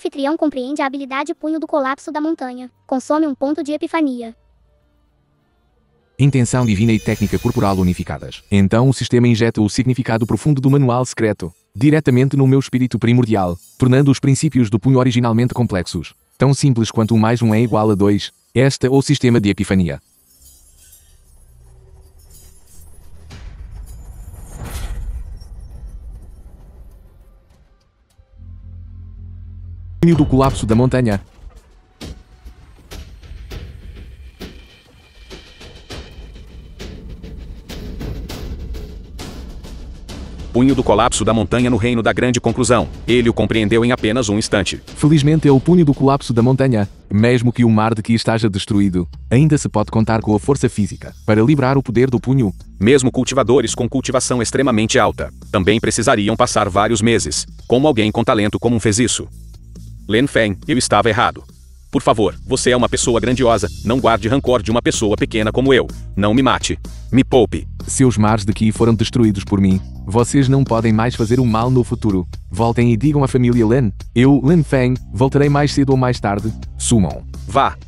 anfitrião compreende a habilidade Punho do Colapso da Montanha. Consome um ponto de epifania. Intenção divina e técnica corporal unificadas. Então o sistema injeta o significado profundo do manual secreto diretamente no meu espírito primordial, tornando os princípios do punho originalmente complexos. Tão simples quanto 1 mais 1 é igual a 2. Esta ou sistema de epifania. Punho do colapso da montanha. Punho do colapso da montanha no reino da grande conclusão. Ele o compreendeu em apenas um instante. Felizmente é o punho do colapso da montanha. Mesmo que o mar de que esteja destruído, ainda se pode contar com a força física para livrar o poder do punho. Mesmo cultivadores com cultivação extremamente alta também precisariam passar vários meses. Como alguém com talento comum fez isso? Lan Feng, eu estava errado. Por favor, você é uma pessoa grandiosa. Não guarde rancor de uma pessoa pequena como eu. Não me mate. Me poupe. Seus mares de Qi foram destruídos por mim. Vocês não podem mais fazer o mal no futuro. Voltem e digam à família Lan. Eu, Lan Feng, voltarei mais cedo ou mais tarde. Sumam. Vá.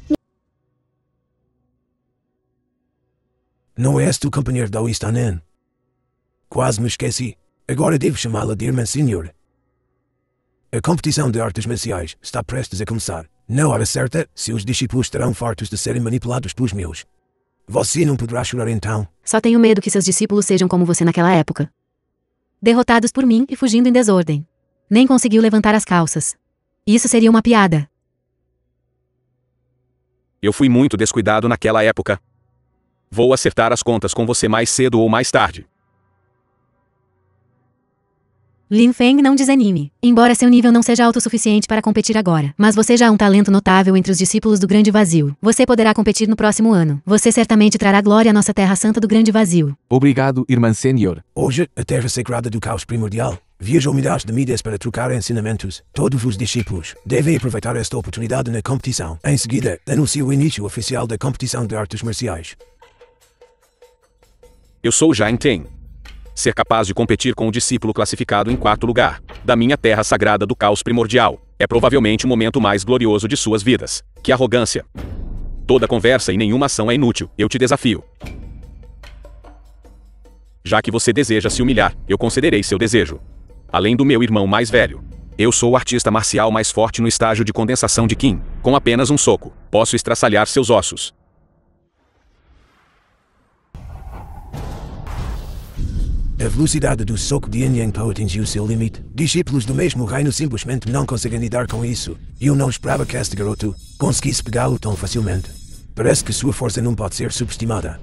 Não és tu companheiro da Istanen? Quase me esqueci. Agora devo chamá-la de irmã senhor. A competição de artes marciais está prestes a começar. Na hora certa, seus discípulos estarão fartos de serem manipulados pelos meus. Você não poderá chorar então? Só tenho medo que seus discípulos sejam como você naquela época. Derrotados por mim e fugindo em desordem. Nem conseguiu levantar as calças. Isso seria uma piada. Eu fui muito descuidado naquela época. Vou acertar as contas com você mais cedo ou mais tarde. Lan Feng, não desanime. Embora seu nível não seja alto o suficiente para competir agora, mas você já é um talento notável entre os discípulos do Grande Vazio. Você poderá competir no próximo ano. Você certamente trará glória à nossa Terra Santa do Grande Vazio. Obrigado, irmã senhor. Hoje, a Terra Sagrada do Caos Primordial viajou milhares de milhas para trocar ensinamentos. Todos os discípulos devem aproveitar esta oportunidade na competição. Em seguida, anuncio o início oficial da competição de artes marciais. Eu sou Jiang Ten. Ser capaz de competir com o discípulo classificado em 4º lugar da minha terra sagrada do caos primordial é provavelmente o momento mais glorioso de suas vidas. Que arrogância! Toda conversa e nenhuma ação é inútil. Eu te desafio. Já que você deseja se humilhar, eu concederei seu desejo. Além do meu irmão mais velho, eu sou o artista marcial mais forte no estágio de condensação de Qin. Com apenas um soco, posso estraçalhar seus ossos. A velocidade do soco de Yin Yang Po atingiu seu limite. Discípulos do mesmo reino simplesmente não conseguem lidar com isso. Eu não esperava que este garoto conseguisse pegá-lo tão facilmente. Parece que sua força não pode ser subestimada.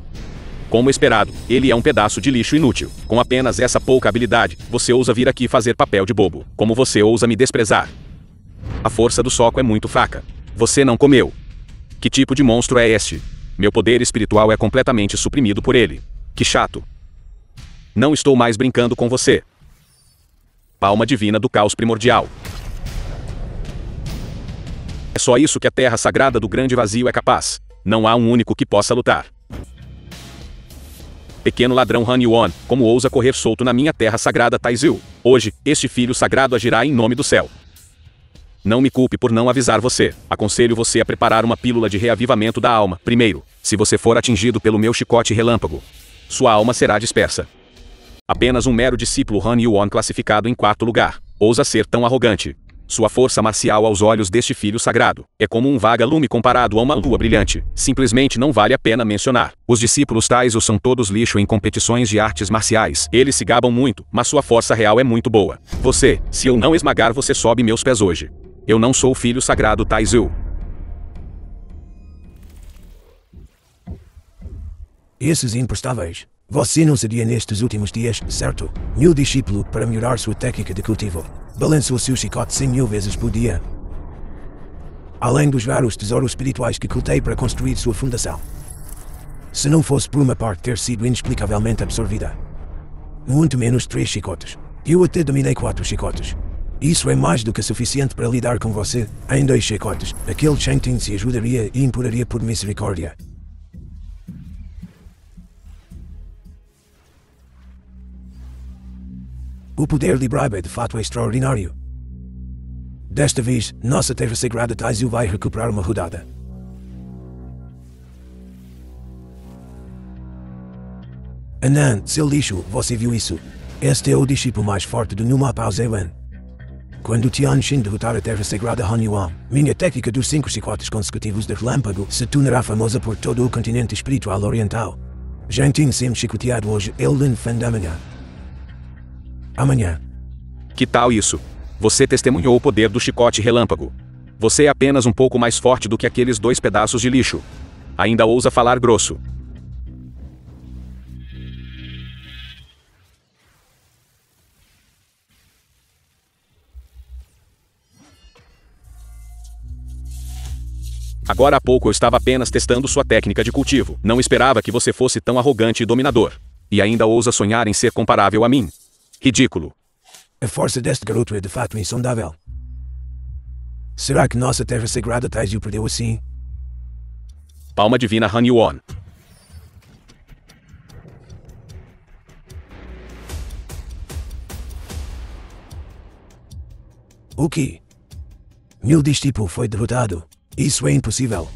Como esperado, ele é um pedaço de lixo inútil. Com apenas essa pouca habilidade, você ousa vir aqui fazer papel de bobo. Como você ousa me desprezar? A força do soco é muito fraca. Você não comeu. Que tipo de monstro é este? Meu poder espiritual é completamente suprimido por ele. Que chato. Não estou mais brincando com você. Palma divina do caos primordial. É só isso que a terra sagrada do grande vazio é capaz. Não há um único que possa lutar. Pequeno ladrão Han Yuan, como ousa correr solto na minha terra sagrada Taizu? Hoje, este filho sagrado agirá em nome do céu. Não me culpe por não avisar você. Aconselho você a preparar uma pílula de reavivamento da alma. Primeiro, se você for atingido pelo meu chicote relâmpago, sua alma será dispersa. Apenas um mero discípulo Han Yuan classificado em 4º lugar ousa ser tão arrogante. Sua força marcial aos olhos deste filho sagrado é como um vaga-lume comparado a uma lua brilhante. Simplesmente não vale a pena mencionar. Os discípulos Taizu são todos lixo em competições de artes marciais. Eles se gabam muito, mas sua força real é muito boa. Você, se eu não esmagar você sobe meus pés hoje. Eu não sou o filho sagrado Taizu. Esses imprestáveis. Você não sabia nestes últimos dias, certo? Meu discípulo, para melhorar sua técnica de cultivo, balançou seu chicote 100.000 vezes por dia. Além dos vários tesouros espirituais que cultei para construir sua fundação. Se não fosse por uma parte ter sido inexplicavelmente absorvida. Muito menos 3 chicotes. Eu até dominei 4 chicotes. Isso é mais do que suficiente para lidar com você. Em 2 chicotes, aquele Chengting se ajudaria e imploraria por misericórdia. O poder de Bribe de fato é extraordinário. Desta vez, nossa terra sagrada Taizu vai recuperar uma rodada. Anan, seu lixo, você viu isso? Este é o discípulo mais forte do Numa Pao Zewen. Quando Tianxin derrotar a terra sagrada Han Yuan, minha técnica dos 5 chicotes consecutivos de relâmpago se tornará famosa por todo o continente espiritual oriental. Zhang Ting sendo chicoteado hoje, ele Lin Feng amanhã. Amanhã. Que tal isso? Você testemunhou o poder do chicote relâmpago. Você é apenas um pouco mais forte do que aqueles 2 pedaços de lixo. Ainda ousa falar grosso. Agora há pouco eu estava apenas testando sua técnica de cultivo. Não esperava que você fosse tão arrogante e dominador. E ainda ousa sonhar em ser comparável a mim. Ridículo. A força deste garoto é de fato insondável. Será que nossa terra sagrada Taizu perdeu assim? Palma divina Han Yuan. O que? Meu discípulo foi derrotado. Isso é impossível.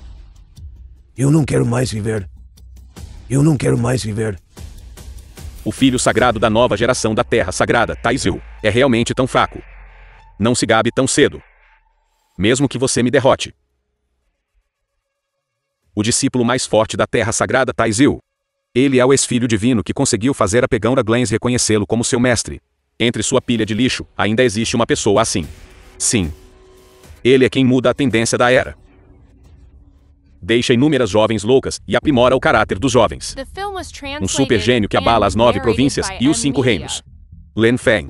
Eu não quero mais viver. Eu não quero mais viver. O filho sagrado da nova geração da terra sagrada, Taizu, é realmente tão fraco. Não se gabe tão cedo. Mesmo que você me derrote. O discípulo mais forte da terra sagrada, Taizu. Ele é o ex-filho divino que conseguiu fazer a Pegão Glens reconhecê-lo como seu mestre. Entre sua pilha de lixo, ainda existe uma pessoa assim. Sim. Ele é quem muda a tendência da era. Deixa inúmeras jovens loucas e aprimora o caráter dos jovens. Um super gênio que abala as 9 províncias e os 5 reinos. Lin Feng.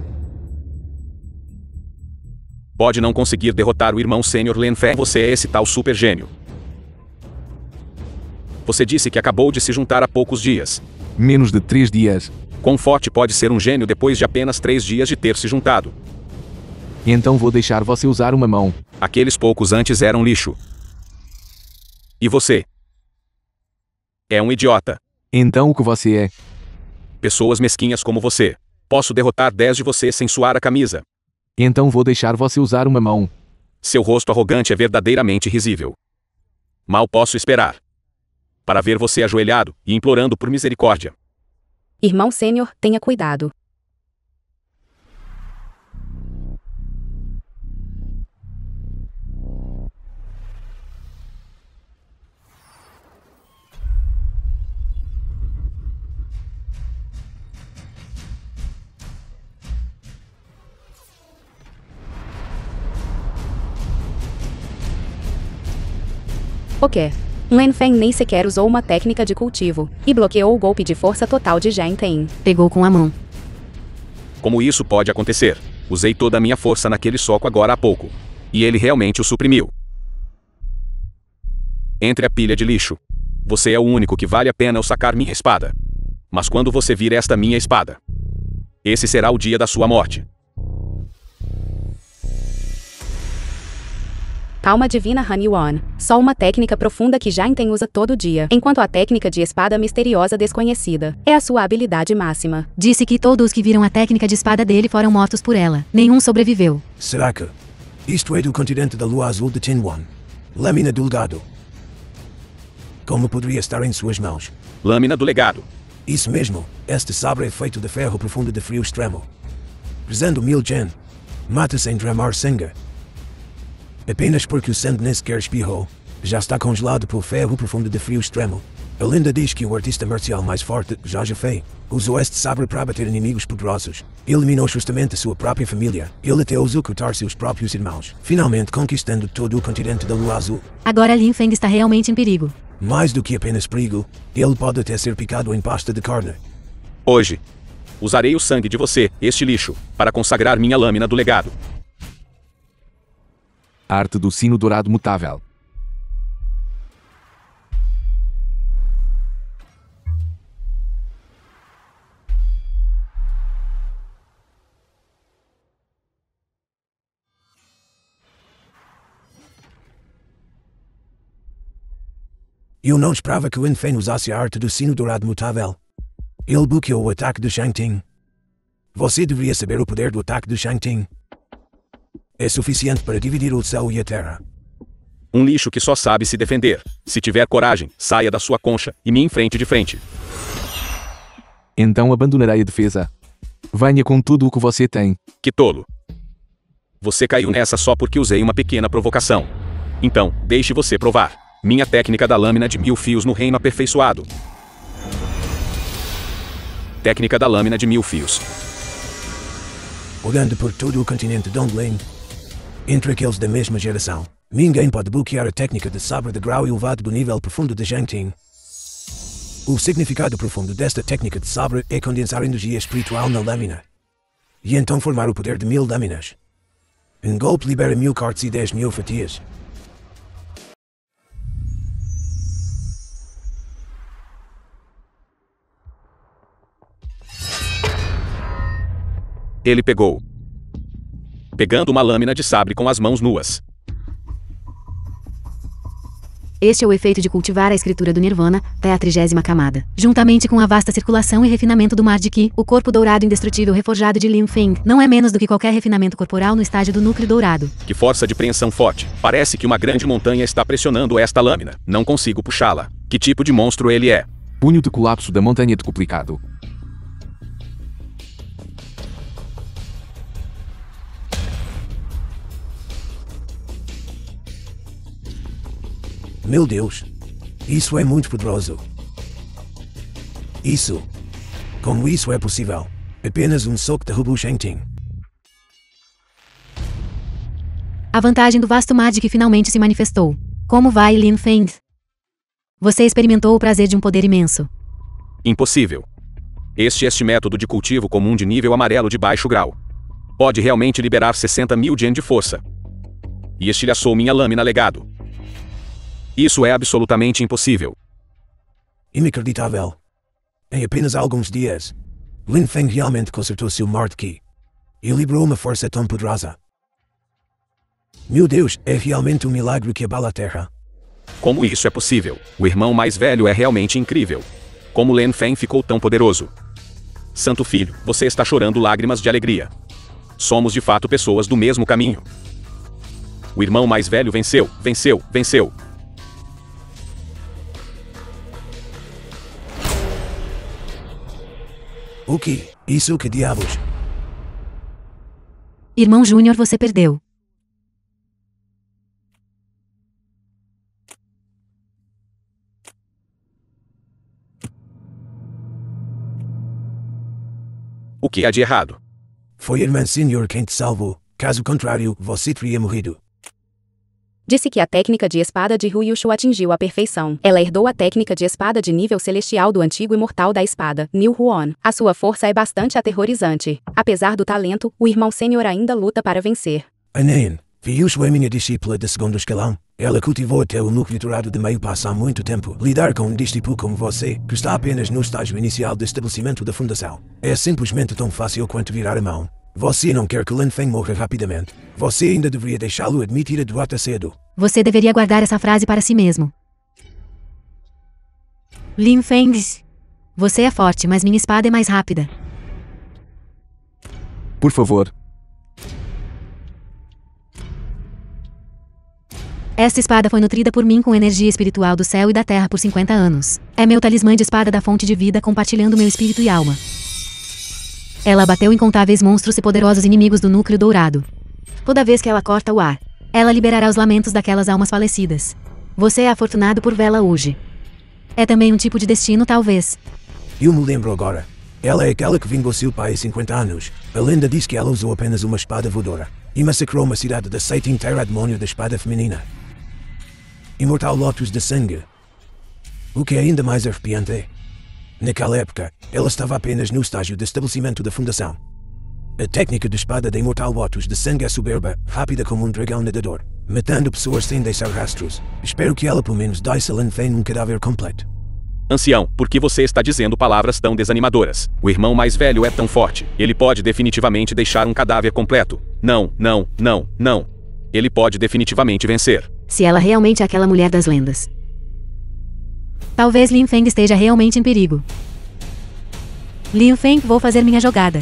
Pode não conseguir derrotar o irmão sênior Lin Feng. Você é esse tal super gênio. Você disse que acabou de se juntar há poucos dias. Menos de 3 dias. Quão forte pode ser um gênio depois de apenas 3 dias de ter se juntado? Então vou deixar você usar uma mão. Aqueles poucos antes eram lixo. E você? É um idiota. Então o que você é? Pessoas mesquinhas como você. Posso derrotar 10 de vocês sem suar a camisa. Então vou deixar você usar uma mão. Seu rosto arrogante é verdadeiramente risível. Mal posso esperar para ver você ajoelhado e implorando por misericórdia. Irmão sênior, tenha cuidado. O quê? Lin Feng nem sequer usou uma técnica de cultivo, e bloqueou o golpe de força total de Zhang Ting. Pegou com a mão. Como isso pode acontecer? Usei toda a minha força naquele soco agora há pouco. E ele realmente o suprimiu. Entre a pilha de lixo. Você é o único que vale a pena eu sacar minha espada. Mas quando você vir esta minha espada, esse será o dia da sua morte. Calma divina Han Yuan. Só uma técnica profunda que Zhang Ting usa todo dia, enquanto a técnica de espada misteriosa desconhecida é a sua habilidade máxima. Disse que todos os que viram a técnica de espada dele foram mortos por ela. Nenhum sobreviveu. Será que isto é do continente da lua azul de Tinwan? Lâmina do legado. Como poderia estar em suas mãos? Lâmina do legado. Isso mesmo. Este sabre é feito de ferro profundo de frio extremo. Pesando 1000 gen. Mata sem derramar sangue. Apenas porque o sangue nem sequer espirrou, já está congelado pelo ferro profundo de frio extremo. A lenda diz que o artista marcial mais forte, Zhao Fei, usou este sabre para bater inimigos poderosos. Eliminou justamente a sua própria família. Ele até ousou cortar seus próprios irmãos, finalmente conquistando todo o continente da Lua Azul. Agora Lin Feng está realmente em perigo. Mais do que apenas perigo, ele pode até ser picado em pasta de carne. Hoje, usarei o sangue de você, este lixo, para consagrar minha lâmina do legado. Arte do sino dourado mutável. Eu não esperava que Lin Feng usasse a arte do sino dourado mutável. Ele bloqueou o ataque de Zhang Ting. Você deveria saber o poder do ataque de Zhang Ting. É suficiente para dividir o céu e a terra. Um lixo que só sabe se defender. Se tiver coragem, saia da sua concha e me enfrente de frente. Então abandonarei a defesa. Venha com tudo o que você tem. Que tolo. Você caiu nessa só porque usei uma pequena provocação. Então, deixe você provar. Minha técnica da lâmina de 1000 fios no reino aperfeiçoado. Técnica da lâmina de 1000 fios. Olhando por todo o continente Dongling, entre aqueles da mesma geração, ninguém pode bloquear a técnica de sabre de grau elevado do nível profundo de Zhang Ting. O significado profundo desta técnica de sabre é condensar energia espiritual na lâmina, e então formar o poder de 1000 lâminas. Um golpe libera 1000 cortes e 10.000 fatias. Ele pegou. Pegando uma lâmina de sabre com as mãos nuas. Este é o efeito de cultivar a escritura do Nirvana, até a 30ª camada. Juntamente com a vasta circulação e refinamento do mar de Qi, o corpo dourado indestrutível reforjado de Lin Feng não é menos do que qualquer refinamento corporal no estágio do núcleo dourado. Que força de preensão forte. Parece que uma grande montanha está pressionando esta lâmina. Não consigo puxá-la. Que tipo de monstro ele é? Punho de colapso da montanha decuplicado. Meu Deus! Isso é muito poderoso. Isso! Como isso é possível? Apenas um soco derrubou Zhang Ting. A vantagem do vasto mar de Qi finalmente se manifestou. Como vai, Lin Feng? Você experimentou o prazer de um poder imenso. Impossível. Este método de cultivo comum de nível amarelo de baixo grau. Pode realmente liberar 60.000 Gen de força. E estilhaçou minha lâmina legado. Isso é absolutamente impossível. Inacreditável. Em apenas alguns dias, Lin Feng realmente consertou seu mar de Qi e liberou uma força tão poderosa. Meu Deus, é realmente um milagre que abala a Terra. Como isso é possível? O irmão mais velho é realmente incrível. Como Lin Feng ficou tão poderoso? Santo Filho, você está chorando lágrimas de alegria. Somos de fato pessoas do mesmo caminho. O irmão mais velho venceu, venceu, venceu. O que? Isso que diabos? Irmão Júnior, você perdeu. O que há de errado? Foi a irmã Senhor quem te salvou. Caso contrário, você teria morrido. Disse que a técnica de espada de Hu Yushu atingiu a perfeição. Ela herdou a técnica de espada de nível celestial do antigo imortal da espada, Niu Huan. A sua força é bastante aterrorizante. Apesar do talento, o irmão Senhor ainda luta para vencer. Anen, Yushu é minha discípula de segundo escalão. Ela cultivou até o núcleo dourado de meio passo há muito tempo. Lidar com um discípulo como você, que está apenas no estágio inicial do estabelecimento da fundação, é simplesmente tão fácil quanto virar a mão. Você não quer que Lin Feng morra rapidamente. Você ainda deveria deixá-lo admitir a derrota cedo. Você deveria guardar essa frase para si mesmo. Lin Feng. Você é forte, mas minha espada é mais rápida. Por favor. Esta espada foi nutrida por mim com energia espiritual do céu e da terra por 50 anos. É meu talismã de espada da fonte de vida compartilhando meu espírito e alma. Ela abateu incontáveis monstros e poderosos inimigos do núcleo dourado. Toda vez que ela corta o ar, ela liberará os lamentos daquelas almas falecidas. Você é afortunado por vê-la hoje. É também um tipo de destino, talvez. Eu me lembro agora. Ela é aquela que vingou seu pai há 50 anos. A lenda diz que ela usou apenas uma espada voadora e massacrou uma cidade da seita inteira a demônio da espada feminina. Imortal Lotus de sangue. O que é ainda mais arrepiante. Naquela época, ela estava apenas no estágio de estabelecimento da fundação. A técnica de espada da Imortal Lotus de sangue é soberba, rápida como um dragão nadador, matando pessoas sem deixar rastros. Espero que ela pelo menos dê a Lin Feng um cadáver completo. Ancião, por que você está dizendo palavras tão desanimadoras? O irmão mais velho é tão forte. Ele pode definitivamente deixar um cadáver completo. Não, não, não, não. Ele pode definitivamente vencer. Se ela realmente é aquela mulher das lendas. Talvez Lin Feng esteja realmente em perigo. Lin Feng, vou fazer minha jogada.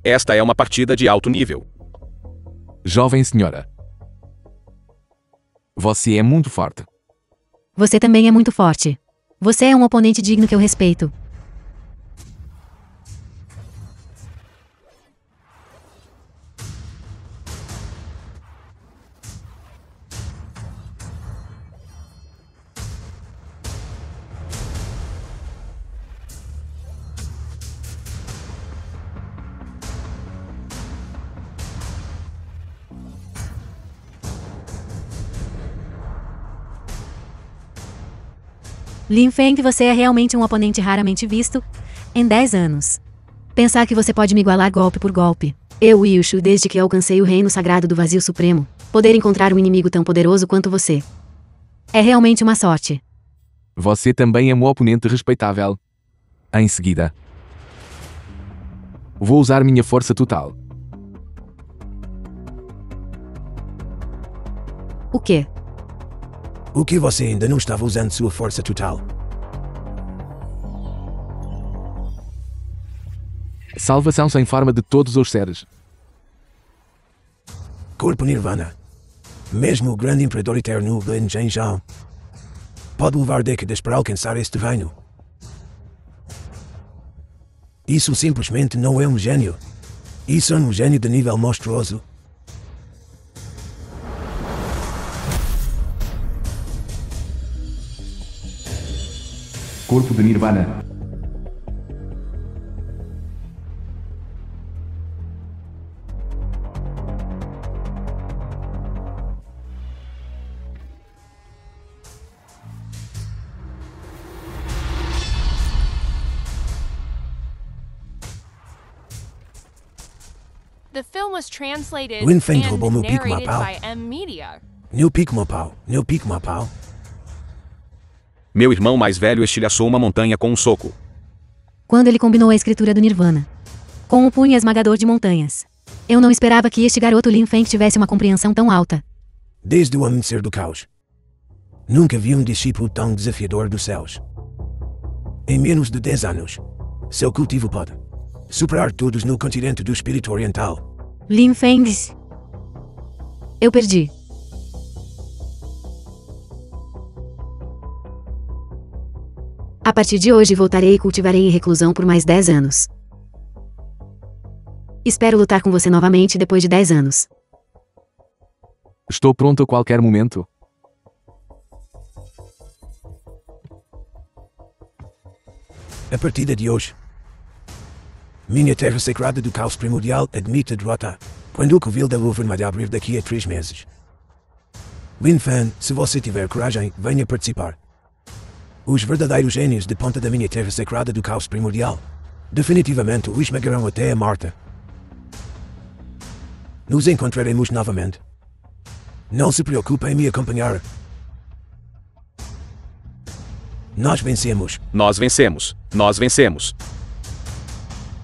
Esta é uma partida de alto nível. Jovem senhora. Você é muito forte. Você também é muito forte. Você é um oponente digno que eu respeito. Lin Feng, você é realmente um oponente raramente visto em 10 anos. Pensar que você pode me igualar golpe por golpe. Eu, Yushu, desde que alcancei o reino sagrado do vazio supremo, poder encontrar um inimigo tão poderoso quanto você. É realmente uma sorte. Você também é um oponente respeitável. Em seguida, vou usar minha força total. O quê? O que você ainda não estava usando sua força total? Salvação sem forma de todos os seres. Corpo Nirvana. Mesmo o grande imperador eterno Lin Zhenjiao pode levar décadas para alcançar este reino. Isso simplesmente não é um gênio. Isso é um gênio de nível monstruoso. Corpo de Nirvana. The film was translated Lin Feng and roubou meu pico, narrated Mapau. by M Media. Meu pico, Mapau. Meu pico, Mapau. Meu irmão mais velho estilhaçou uma montanha com um soco. Quando ele combinou a escritura do Nirvana com o punho esmagador de montanhas. Eu não esperava que este garoto Lin Feng tivesse uma compreensão tão alta. Desde o amanhecer do caos, nunca vi um discípulo tão desafiador dos céus. Em menos de 10 anos, seu cultivo pode superar todos no continente do espírito oriental. Lin Feng. Eu perdi. A partir de hoje voltarei e cultivarei em reclusão por mais 10 anos. Espero lutar com você novamente depois de 10 anos. Estou pronto a qualquer momento. A partir de hoje, minha terra sagrada do caos primordial admite a derrota, quando o covil da lua vermelha abrir daqui a 3 meses. Lin Feng, se você tiver coragem, venha participar. Os verdadeiros gênios de ponta da minha terra sagrada do caos primordial definitivamente o esmagarão até a morte. Nos encontraremos novamente. Não se preocupe em me acompanhar. Nós vencemos. Nós vencemos. Nós vencemos.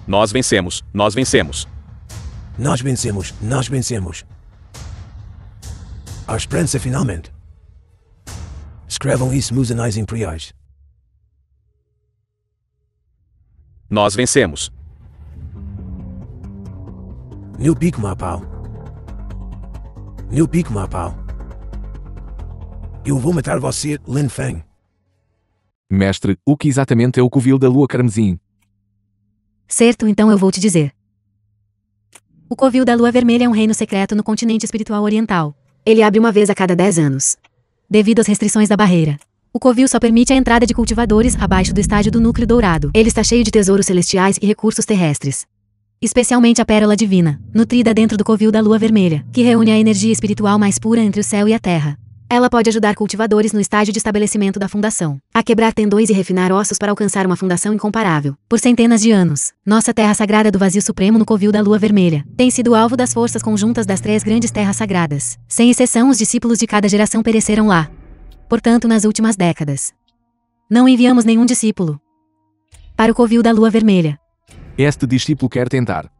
Nós vencemos. Nós vencemos. Nós vencemos. Nós vencemos. A esperança finalmente. Escrevam isso nos anais imperiais. Nós vencemos. Meu pico, Mapau. Meu pico, Mapau. Eu vou matar você, Lin Feng. Mestre, o que exatamente é o covil da lua carmesim? Certo, então eu vou te dizer. O covil da lua vermelha é um reino secreto no continente espiritual oriental. Ele abre uma vez a cada 10 anos. Devido às restrições da barreira, o covil só permite a entrada de cultivadores abaixo do estágio do núcleo dourado. Ele está cheio de tesouros celestiais e recursos terrestres. Especialmente a pérola divina, nutrida dentro do covil da lua vermelha, que reúne a energia espiritual mais pura entre o céu e a terra. Ela pode ajudar cultivadores no estágio de estabelecimento da fundação, a quebrar tendões e refinar ossos para alcançar uma fundação incomparável. Por centenas de anos, nossa terra sagrada do vazio supremo no covil da lua vermelha tem sido alvo das forças conjuntas das 3 grandes terras sagradas. Sem exceção, os discípulos de cada geração pereceram lá. Portanto, nas últimas décadas, não enviamos nenhum discípulo para o covil da lua vermelha. Este discípulo quer tentar.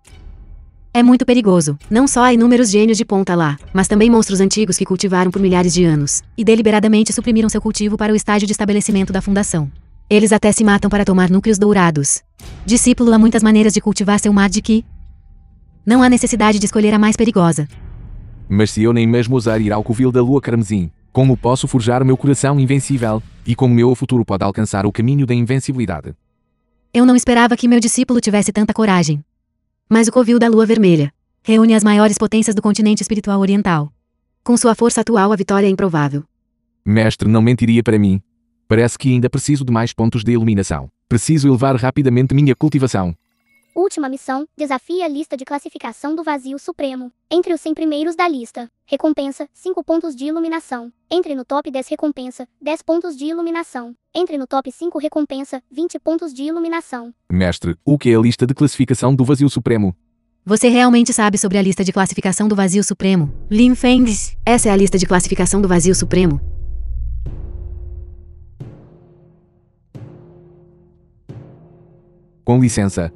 É muito perigoso. Não só há inúmeros gênios de ponta lá, mas também monstros antigos que cultivaram por milhares de anos e deliberadamente suprimiram seu cultivo para o estágio de estabelecimento da fundação. Eles até se matam para tomar núcleos dourados. Discípulo, há muitas maneiras de cultivar seu mar de Ki. Não há necessidade de escolher a mais perigosa. Mas se eu nem mesmo ousar ir ao covil da lua carmesim, como posso forjar meu coração invencível, e como meu futuro pode alcançar o caminho da invencibilidade? Eu não esperava que meu discípulo tivesse tanta coragem. Mas o covil da lua vermelha reúne as maiores potências do continente espiritual oriental. Com sua força atual, a vitória é improvável. Mestre não mentiria para mim. Parece que ainda preciso de mais pontos de iluminação. Preciso elevar rapidamente minha cultivação. Última missão, desafie a lista de classificação do vazio supremo. Entre os 100 primeiros da lista. Recompensa, 5 pontos de iluminação. Entre no top 10 recompensa, 10 pontos de iluminação. Entre no top 5 recompensa, 20 pontos de iluminação. Mestre, o que é a lista de classificação do vazio supremo? Você realmente sabe sobre a lista de classificação do vazio supremo? Lin Feng, essa é a lista de classificação do vazio supremo. Com licença.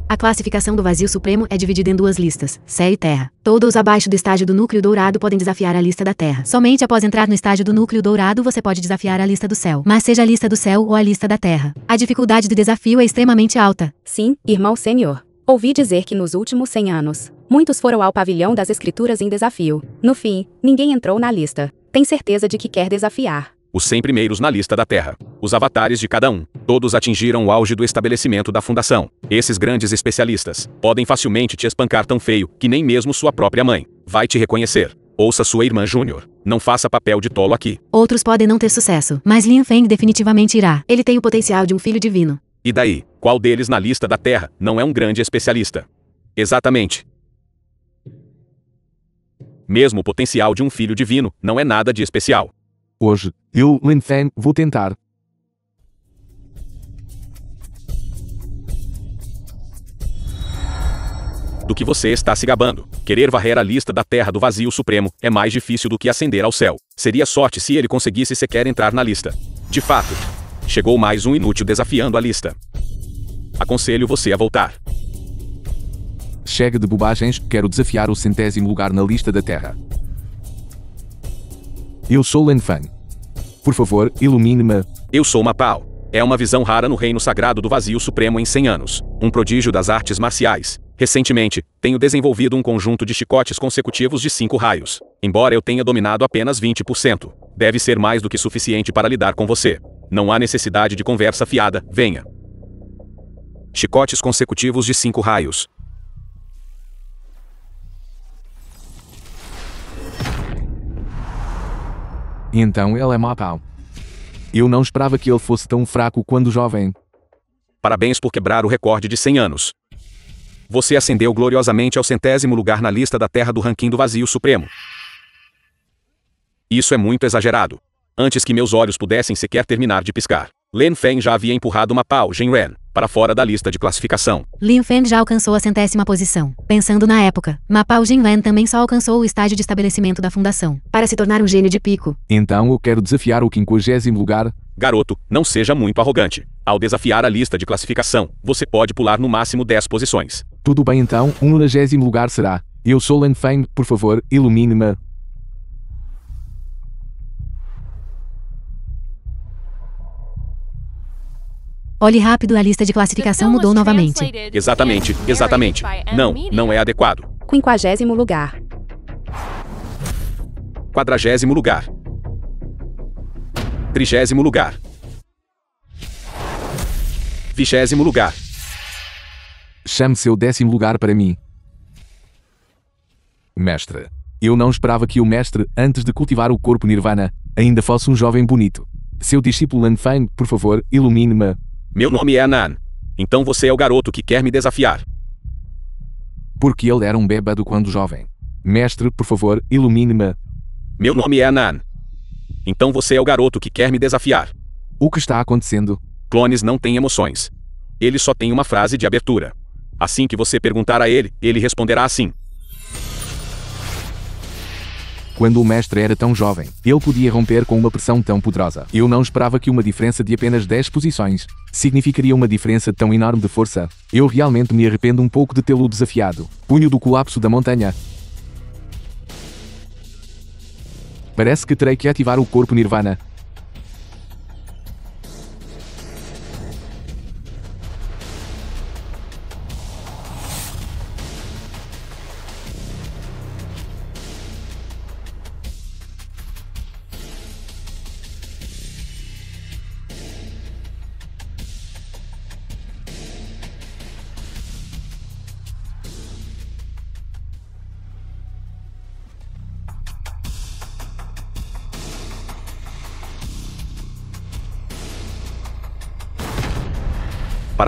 A classificação do vazio supremo é dividida em duas listas, céu e terra. Todos abaixo do estágio do núcleo dourado podem desafiar a lista da terra. Somente após entrar no estágio do núcleo dourado você pode desafiar a lista do céu. Mas seja a lista do céu ou a lista da terra, a dificuldade do desafio é extremamente alta. Sim, irmão Senhor. Ouvi dizer que nos últimos 100 anos, muitos foram ao pavilhão das escrituras em desafio. No fim, ninguém entrou na lista. Tem certeza de que quer desafiar? Os 100 primeiros na lista da Terra. Os avatares de cada um. Todos atingiram o auge do estabelecimento da fundação. Esses grandes especialistas podem facilmente te espancar tão feio que nem mesmo sua própria mãe vai te reconhecer. Ouça sua irmã Júnior. Não faça papel de tolo aqui. Outros podem não ter sucesso, mas Lin Feng definitivamente irá. Ele tem o potencial de um filho divino. E daí? Qual deles na lista da Terra não é um grande especialista? Exatamente. Mesmo o potencial de um filho divino não é nada de especial. Hoje, eu, Lin Feng, vou tentar. Do que você está se gabando. Querer varrer a lista da Terra do vazio supremo é mais difícil do que ascender ao céu. Seria sorte se ele conseguisse sequer entrar na lista. De fato, chegou mais um inútil desafiando a lista. Aconselho você a voltar. Chega de bobagens, quero desafiar o 100º lugar na lista da Terra. Eu sou Lin Feng. Por favor, ilumine-me. Eu sou Mapao. É uma visão rara no reino sagrado do vazio supremo em 100 anos. Um prodígio das artes marciais. Recentemente, tenho desenvolvido um conjunto de chicotes consecutivos de 5 raios. Embora eu tenha dominado apenas 20%, deve ser mais do que suficiente para lidar com você. Não há necessidade de conversa fiada, venha. Chicotes consecutivos de 5 raios. Então ele é Mapao. Eu não esperava que ele fosse tão fraco quando jovem. Parabéns por quebrar o recorde de 100 anos. Você ascendeu gloriosamente ao 100º lugar na lista da Terra do ranking do vazio supremo. Isso é muito exagerado. Antes que meus olhos pudessem sequer terminar de piscar, Lin Feng já havia empurrado Mapao Zhenren para fora da lista de classificação. Lin Feng já alcançou a 100ª posição. Pensando na época, Mapao Zhenren também só alcançou o estágio de estabelecimento da fundação, para se tornar um gênio de pico. Então eu quero desafiar o 50º lugar. Garoto, não seja muito arrogante. Ao desafiar a lista de classificação, você pode pular no máximo 10 posições. Tudo bem então, o 90º lugar será. Eu sou Lin Feng, por favor, ilumine-me. Olhe rápido, a lista de classificação mudou novamente. Exatamente, exatamente. Não é adequado. 50º lugar. 40º lugar. 30º lugar. 20º lugar. Chame seu 10º lugar para mim. Mestre. Eu não esperava que o mestre, antes de cultivar o corpo Nirvana, ainda fosse um jovem bonito. Seu discípulo Lin Feng, por favor, ilumine-me. Meu nome é Anan. Então você é o garoto que quer me desafiar. Porque ele era um bêbado quando jovem. Mestre, por favor, ilumine-me. Meu nome é Anan. Então você é o garoto que quer me desafiar. O que está acontecendo? Clones não têm emoções. Ele só tem uma frase de abertura. Assim que você perguntar a ele, ele responderá assim. Quando o mestre era tão jovem, ele podia romper com uma pressão tão poderosa. Eu não esperava que uma diferença de apenas 10 posições significaria uma diferença tão enorme de força. Eu realmente me arrependo um pouco de tê-lo desafiado. Punho do colapso da montanha. Parece que terei que ativar o corpo Nirvana.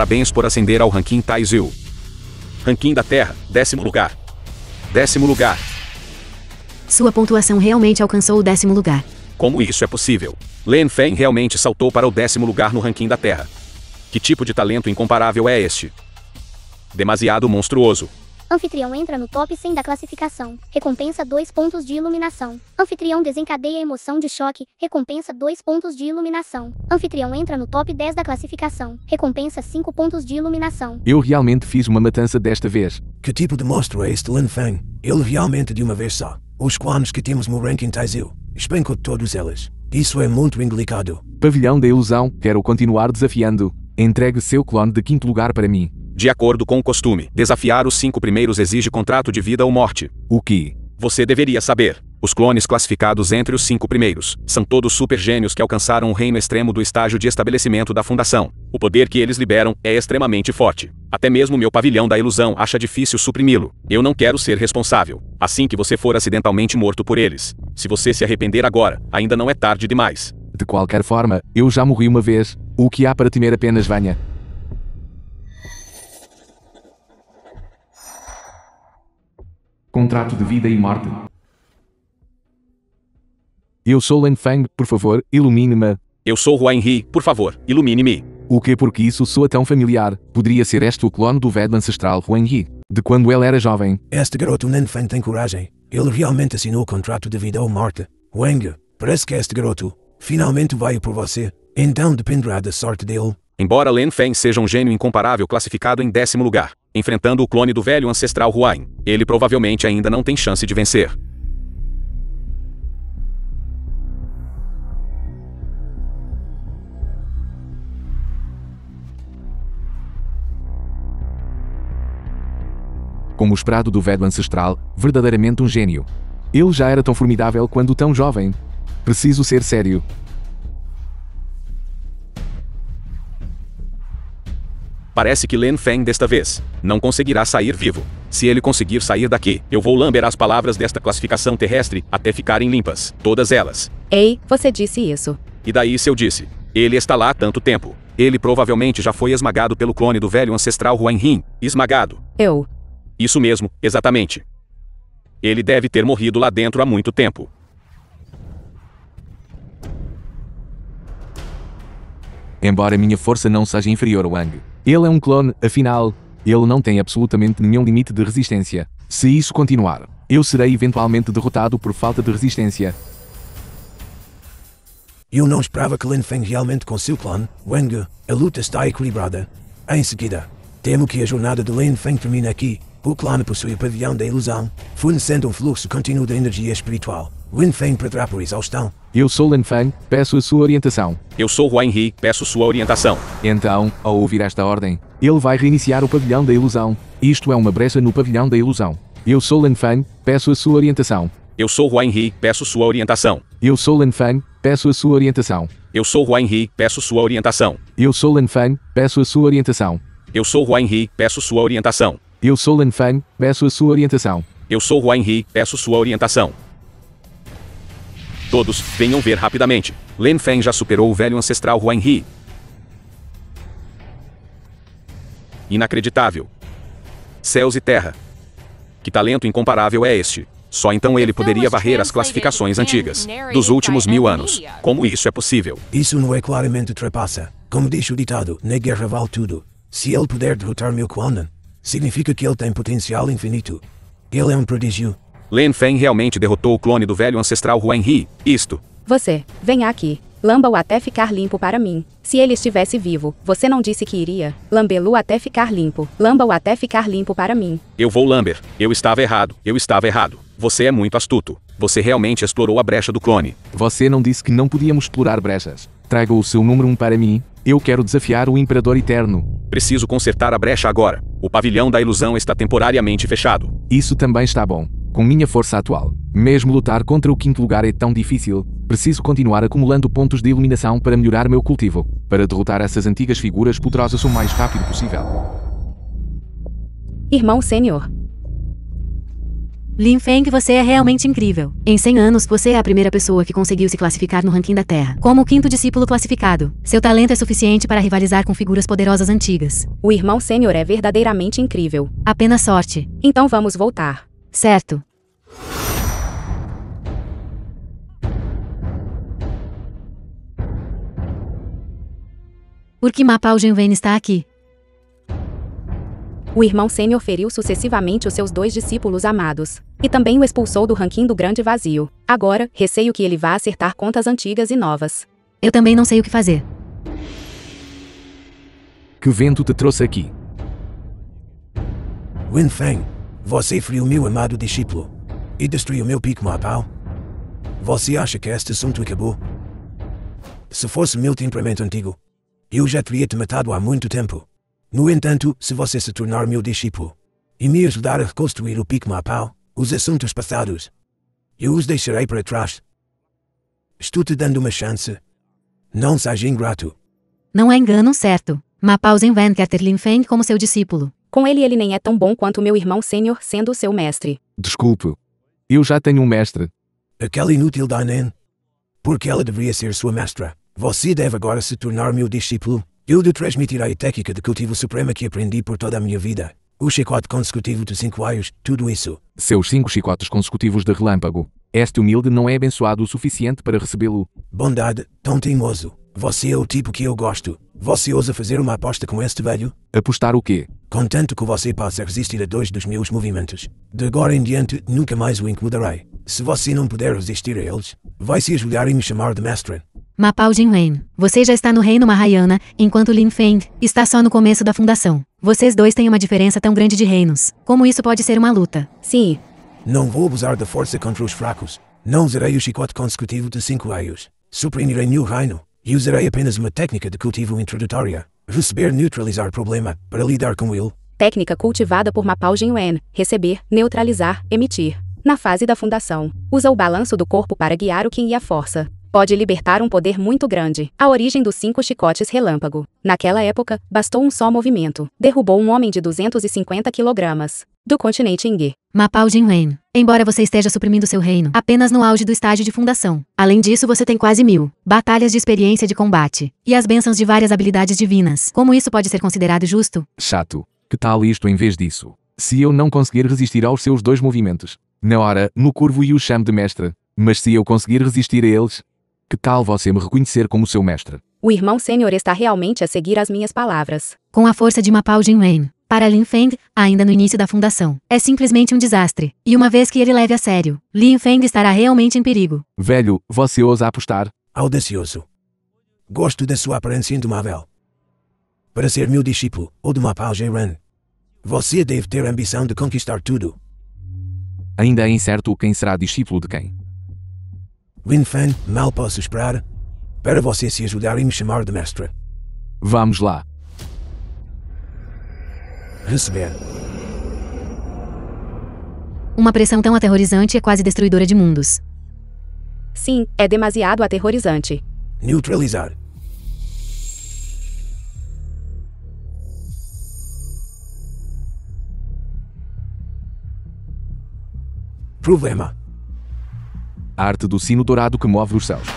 parabéns por ascender ao ranking Taizil. Ranking da Terra, 10º lugar. 10º lugar. Sua pontuação realmente alcançou o 10º lugar. Como isso é possível? Lin Feng realmente saltou para o 10º lugar no ranking da Terra. Que tipo de talento incomparável é este? Demasiado monstruoso. Anfitrião entra no top 100 da classificação. Recompensa 2 pontos de iluminação. Anfitrião desencadeia emoção de choque. Recompensa 2 pontos de iluminação. Anfitrião entra no top 10 da classificação. Recompensa 5 pontos de iluminação. Eu realmente fiz uma matança desta vez. Que tipo de monstro é este Lin Feng? Ele realmente de uma vez só. Os clones que temos no ranking Taizil. Espancou todos eles. Isso é muito indelicado. Pavilhão da ilusão, quero continuar desafiando. Entregue seu clone de 5º lugar para mim. De acordo com o costume, desafiar os 5 primeiros exige contrato de vida ou morte. O que? Você deveria saber. Os clones classificados entre os 5 primeiros são todos super gênios que alcançaram o reino extremo do estágio de estabelecimento da fundação. O poder que eles liberam é extremamente forte. Até mesmo meu pavilhão da ilusão acha difícil suprimi-lo. Eu não quero ser responsável. Assim que você for acidentalmente morto por eles. Se você se arrepender agora, ainda não é tarde demais. De qualquer forma, eu já morri uma vez. O que há para temer apenas venha. Contrato de vida e morte. Eu sou Lin Feng, por favor, ilumine-me. Eu sou Huan He, por favor, ilumine-me. O que porque isso soa tão familiar? Poderia ser este o clone do velho ancestral Huan He, de quando ele era jovem. Este garoto Lin Feng tem coragem. Ele realmente assinou o contrato de vida ou morte. Wang, parece que este garoto finalmente vai por você. Então dependerá da sorte dele. Embora Lin Feng seja um gênio incomparável classificado em 10º lugar, enfrentando o clone do velho ancestral Huan, ele provavelmente ainda não tem chance de vencer. Como esperado do velho ancestral, verdadeiramente um gênio. Ele já era tão formidável quando tão jovem. Preciso ser sério. Parece que Lin Feng desta vez não conseguirá sair vivo. Se ele conseguir sair daqui, eu vou lamber as palavras desta classificação terrestre até ficarem limpas, todas elas. Ei, você disse isso. E daí se eu disse? Ele está lá há tanto tempo. Ele provavelmente já foi esmagado pelo clone do velho ancestral Huan He. Esmagado. Isso mesmo, exatamente. Ele deve ter morrido lá dentro há muito tempo. Embora minha força não seja inferior ao Wang, ele é um clone, afinal, ele não tem absolutamente nenhum limite de resistência. Se isso continuar, eu serei eventualmente derrotado por falta de resistência. Eu não esperava que Lin Feng realmente com seu clone, Wang, a luta está equilibrada. Em seguida, temo que a jornada de Lin Feng termine aqui. O clone possui o pavilhão da ilusão, fornecendo um fluxo contínuo de energia espiritual. Lin Feng perderá por exaustão. Eu sou Lin Feng, peço a sua orientação. Eu sou Huan He, peço sua orientação. Então, ao ouvir esta ordem, ele vai reiniciar o pavilhão da ilusão. Isto é uma brecha no pavilhão da ilusão. Eu sou Lin Feng, peço a sua orientação. Eu sou Huan He, peço sua orientação. Eu sou Lin Feng, peço a sua orientação. Eu sou Huan He, peço sua orientação. Eu sou Lin Feng, peço a sua orientação. Eu sou Huan He, peço sua orientação. Eu sou Lin Feng, peço a sua orientação. Eu sou Huan He, peço sua orientação. Todos, venham ver rapidamente. Lin Feng já superou o velho ancestral Huan He. Inacreditável. Céus e terra. Que talento incomparável é este? Só então ele poderia varrer as classificações antigas dos últimos 1000 anos. Como isso é possível? Isso não é claramente ultrapassa. Como diz o ditado, na guerra vale tudo. Se ele puder derrotar meu clone, significa que ele tem potencial infinito. Ele é um prodígio. Lin Feng realmente derrotou o clone do velho ancestral Huan He. Isto. Você, venha aqui. Lamba-o até ficar limpo para mim. Se ele estivesse vivo, você não disse que iria lambê-lo até ficar limpo. Lamba-o até ficar limpo para mim. Eu vou lamber. Eu estava errado. Eu estava errado. Você é muito astuto. Você realmente explorou a brecha do clone. Você não disse que não podíamos explorar brechas. Traga o seu número 1 para mim. Eu quero desafiar o Imperador Eterno. Preciso consertar a brecha agora. O pavilhão da ilusão está temporariamente fechado. Isso também está bom. Com minha força atual, mesmo lutar contra o 5º lugar é tão difícil, preciso continuar acumulando pontos de iluminação para melhorar meu cultivo. Para derrotar essas antigas figuras poderosas o mais rápido possível. Irmão sênior. Lin Feng, você é realmente incrível. Em 100 anos, você é a primeira pessoa que conseguiu se classificar no ranking da Terra como o 5º discípulo classificado. Seu talento é suficiente para rivalizar com figuras poderosas antigas. O irmão sênior é verdadeiramente incrível. Apenas sorte. Então vamos voltar. Certo. Por que Ma Paojin-Wen está aqui? O irmão sênior feriu sucessivamente os seus 2 discípulos amados. E também o expulsou do ranking do Grande Vazio. Agora, receio que ele vá acertar contas antigas e novas. Eu também não sei o que fazer. Que vento te trouxe aqui? Lin Feng, você feriu meu amado discípulo e destruiu meu pico Ma Pao. Você acha que este assunto acabou? Se fosse meu temperamento antigo, eu já teria te matado há muito tempo. No entanto, se você se tornar meu discípulo e me ajudar a reconstruir o pico Ma Pao, os assuntos passados, eu os deixarei para trás. Estou te dando uma chance. Não seja ingrato. Não é engano, certo. Ma Paojin-Wen quer ter Lin Feng como seu discípulo. Com ele nem é tão bom quanto meu irmão sênior sendo seu mestre. Desculpe. Eu já tenho um mestre. Aquela inútil Dainen. Porque ela deveria ser sua mestra. Você deve agora se tornar meu discípulo. Eu lhe transmitirei a técnica de cultivo suprema que aprendi por toda a minha vida. O chicote consecutivo de 5 raios, tudo isso. Seus 5 chicotes consecutivos de relâmpago. Este humilde não é abençoado o suficiente para recebê-lo. Bondade, tão teimoso. Você é o tipo que eu gosto. Você ousa fazer uma aposta com este velho? Apostar o quê? Contanto que você possa resistir a 2 dos meus movimentos. De agora em diante, nunca mais o incomodarei. Se você não puder resistir a eles, vai se ajoelhar e me chamar de mestre. Ma Paojin-Wen, você já está no reino Mahayana, enquanto Lin Feng está só no começo da fundação. Vocês dois têm uma diferença tão grande de reinos. Como isso pode ser uma luta? Sim. Não vou abusar da força contra os fracos. Não usarei o chicote consecutivo de 5 raios. Suprimirei meu reino. E usarei apenas uma técnica de cultivo introdutória. Receber, neutralizar problema, para lidar com ele. Técnica cultivada por Ma Paojin-Wen. Receber, neutralizar, emitir. Na fase da fundação, usa o balanço do corpo para guiar o Qin e a força. Pode libertar um poder muito grande. A origem dos 5 chicotes relâmpago. Naquela época, bastou um só movimento. Derrubou um homem de 250 kg. Do continente Ing. Ma Paojin-Wen, embora você esteja suprimindo seu reino apenas no auge do estágio de fundação. Além disso, você tem quase 1000 batalhas de experiência de combate. E as bênçãos de várias habilidades divinas. Como isso pode ser considerado justo? Chato. Que tal isto em vez disso? Se eu não conseguir resistir aos seus 2 movimentos, na hora, no curvo e o chamo de mestre. Mas se eu conseguir resistir a eles, que tal você me reconhecer como seu mestre? O irmão sênior está realmente a seguir as minhas palavras. Com a força de Ma Paojin-Wen, para Lin Feng, ainda no início da fundação, é simplesmente um desastre. E uma vez que ele leve a sério, Lin Feng estará realmente em perigo. Velho, você ousa apostar? Audacioso. Gosto da sua aparência indomável. Para ser meu discípulo, ou de Ma Paojin-Wen, você deve ter a ambição de conquistar tudo. Ainda é incerto quem será discípulo de quem. Lin Feng, mal posso esperar para você se ajudar e me chamar de mestre. Vamos lá. Receber. Uma pressão tão aterrorizante é quase destruidora de mundos. Sim, é demasiado aterrorizante. Neutralizar. Problema. A arte do sino dourado que move os céus.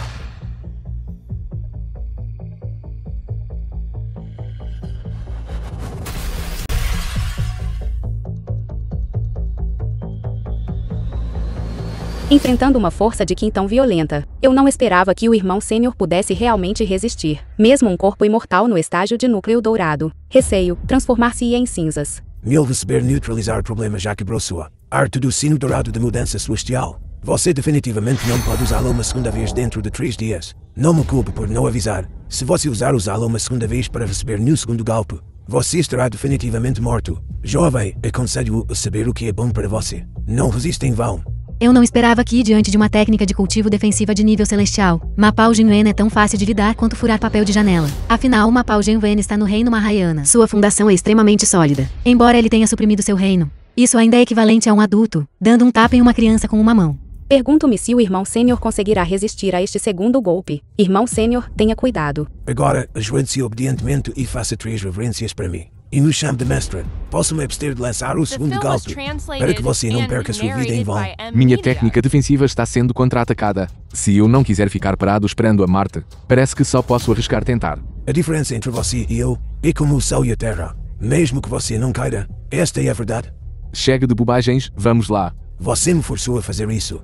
Enfrentando uma força de Qin tão violenta, eu não esperava que o irmão sênior pudesse realmente resistir. Mesmo um corpo imortal no estágio de núcleo dourado. Receio, transformar-se-ia em cinzas. Meu receber neutralizar problema já quebrou sua arte do sino dourado de mudança celestial. Você definitivamente não pode usá-lo uma segunda vez dentro de 3 dias. Não me culpe por não avisar. Se você usá-lo uma segunda vez para receber no segundo golpe, você estará definitivamente morto. Jovem, aconselho-o a saber o que é bom para você. Não resista em vão. Eu não esperava que, diante de uma técnica de cultivo defensiva de nível celestial, Ma Paojin-Wen é tão fácil de lidar quanto furar papel de janela. Afinal, Ma Paojin-Wen está no reino Mahayana. Sua fundação é extremamente sólida. Embora ele tenha suprimido seu reino, isso ainda é equivalente a um adulto, dando um tapa em uma criança com uma mão. Pergunto-me se o irmão sênior conseguirá resistir a este segundo golpe. Irmão sênior, tenha cuidado. Agora, ajoelhe-se obedientemente e faça 3 reverências para mim. E me chamo de mestre. Posso me abster de lançar o The segundo film was golpe para translated que você não and perca sua vida em narrated vão. by M. Minha Media. técnica defensiva está sendo contra-atacada. Se eu não quiser ficar parado esperando a Marte, parece que só posso arriscar tentar. A diferença entre você e eu é como o céu e a terra. Mesmo que você não queira, esta é a verdade. Chega de bobagens, vamos lá. Você me forçou a fazer isso.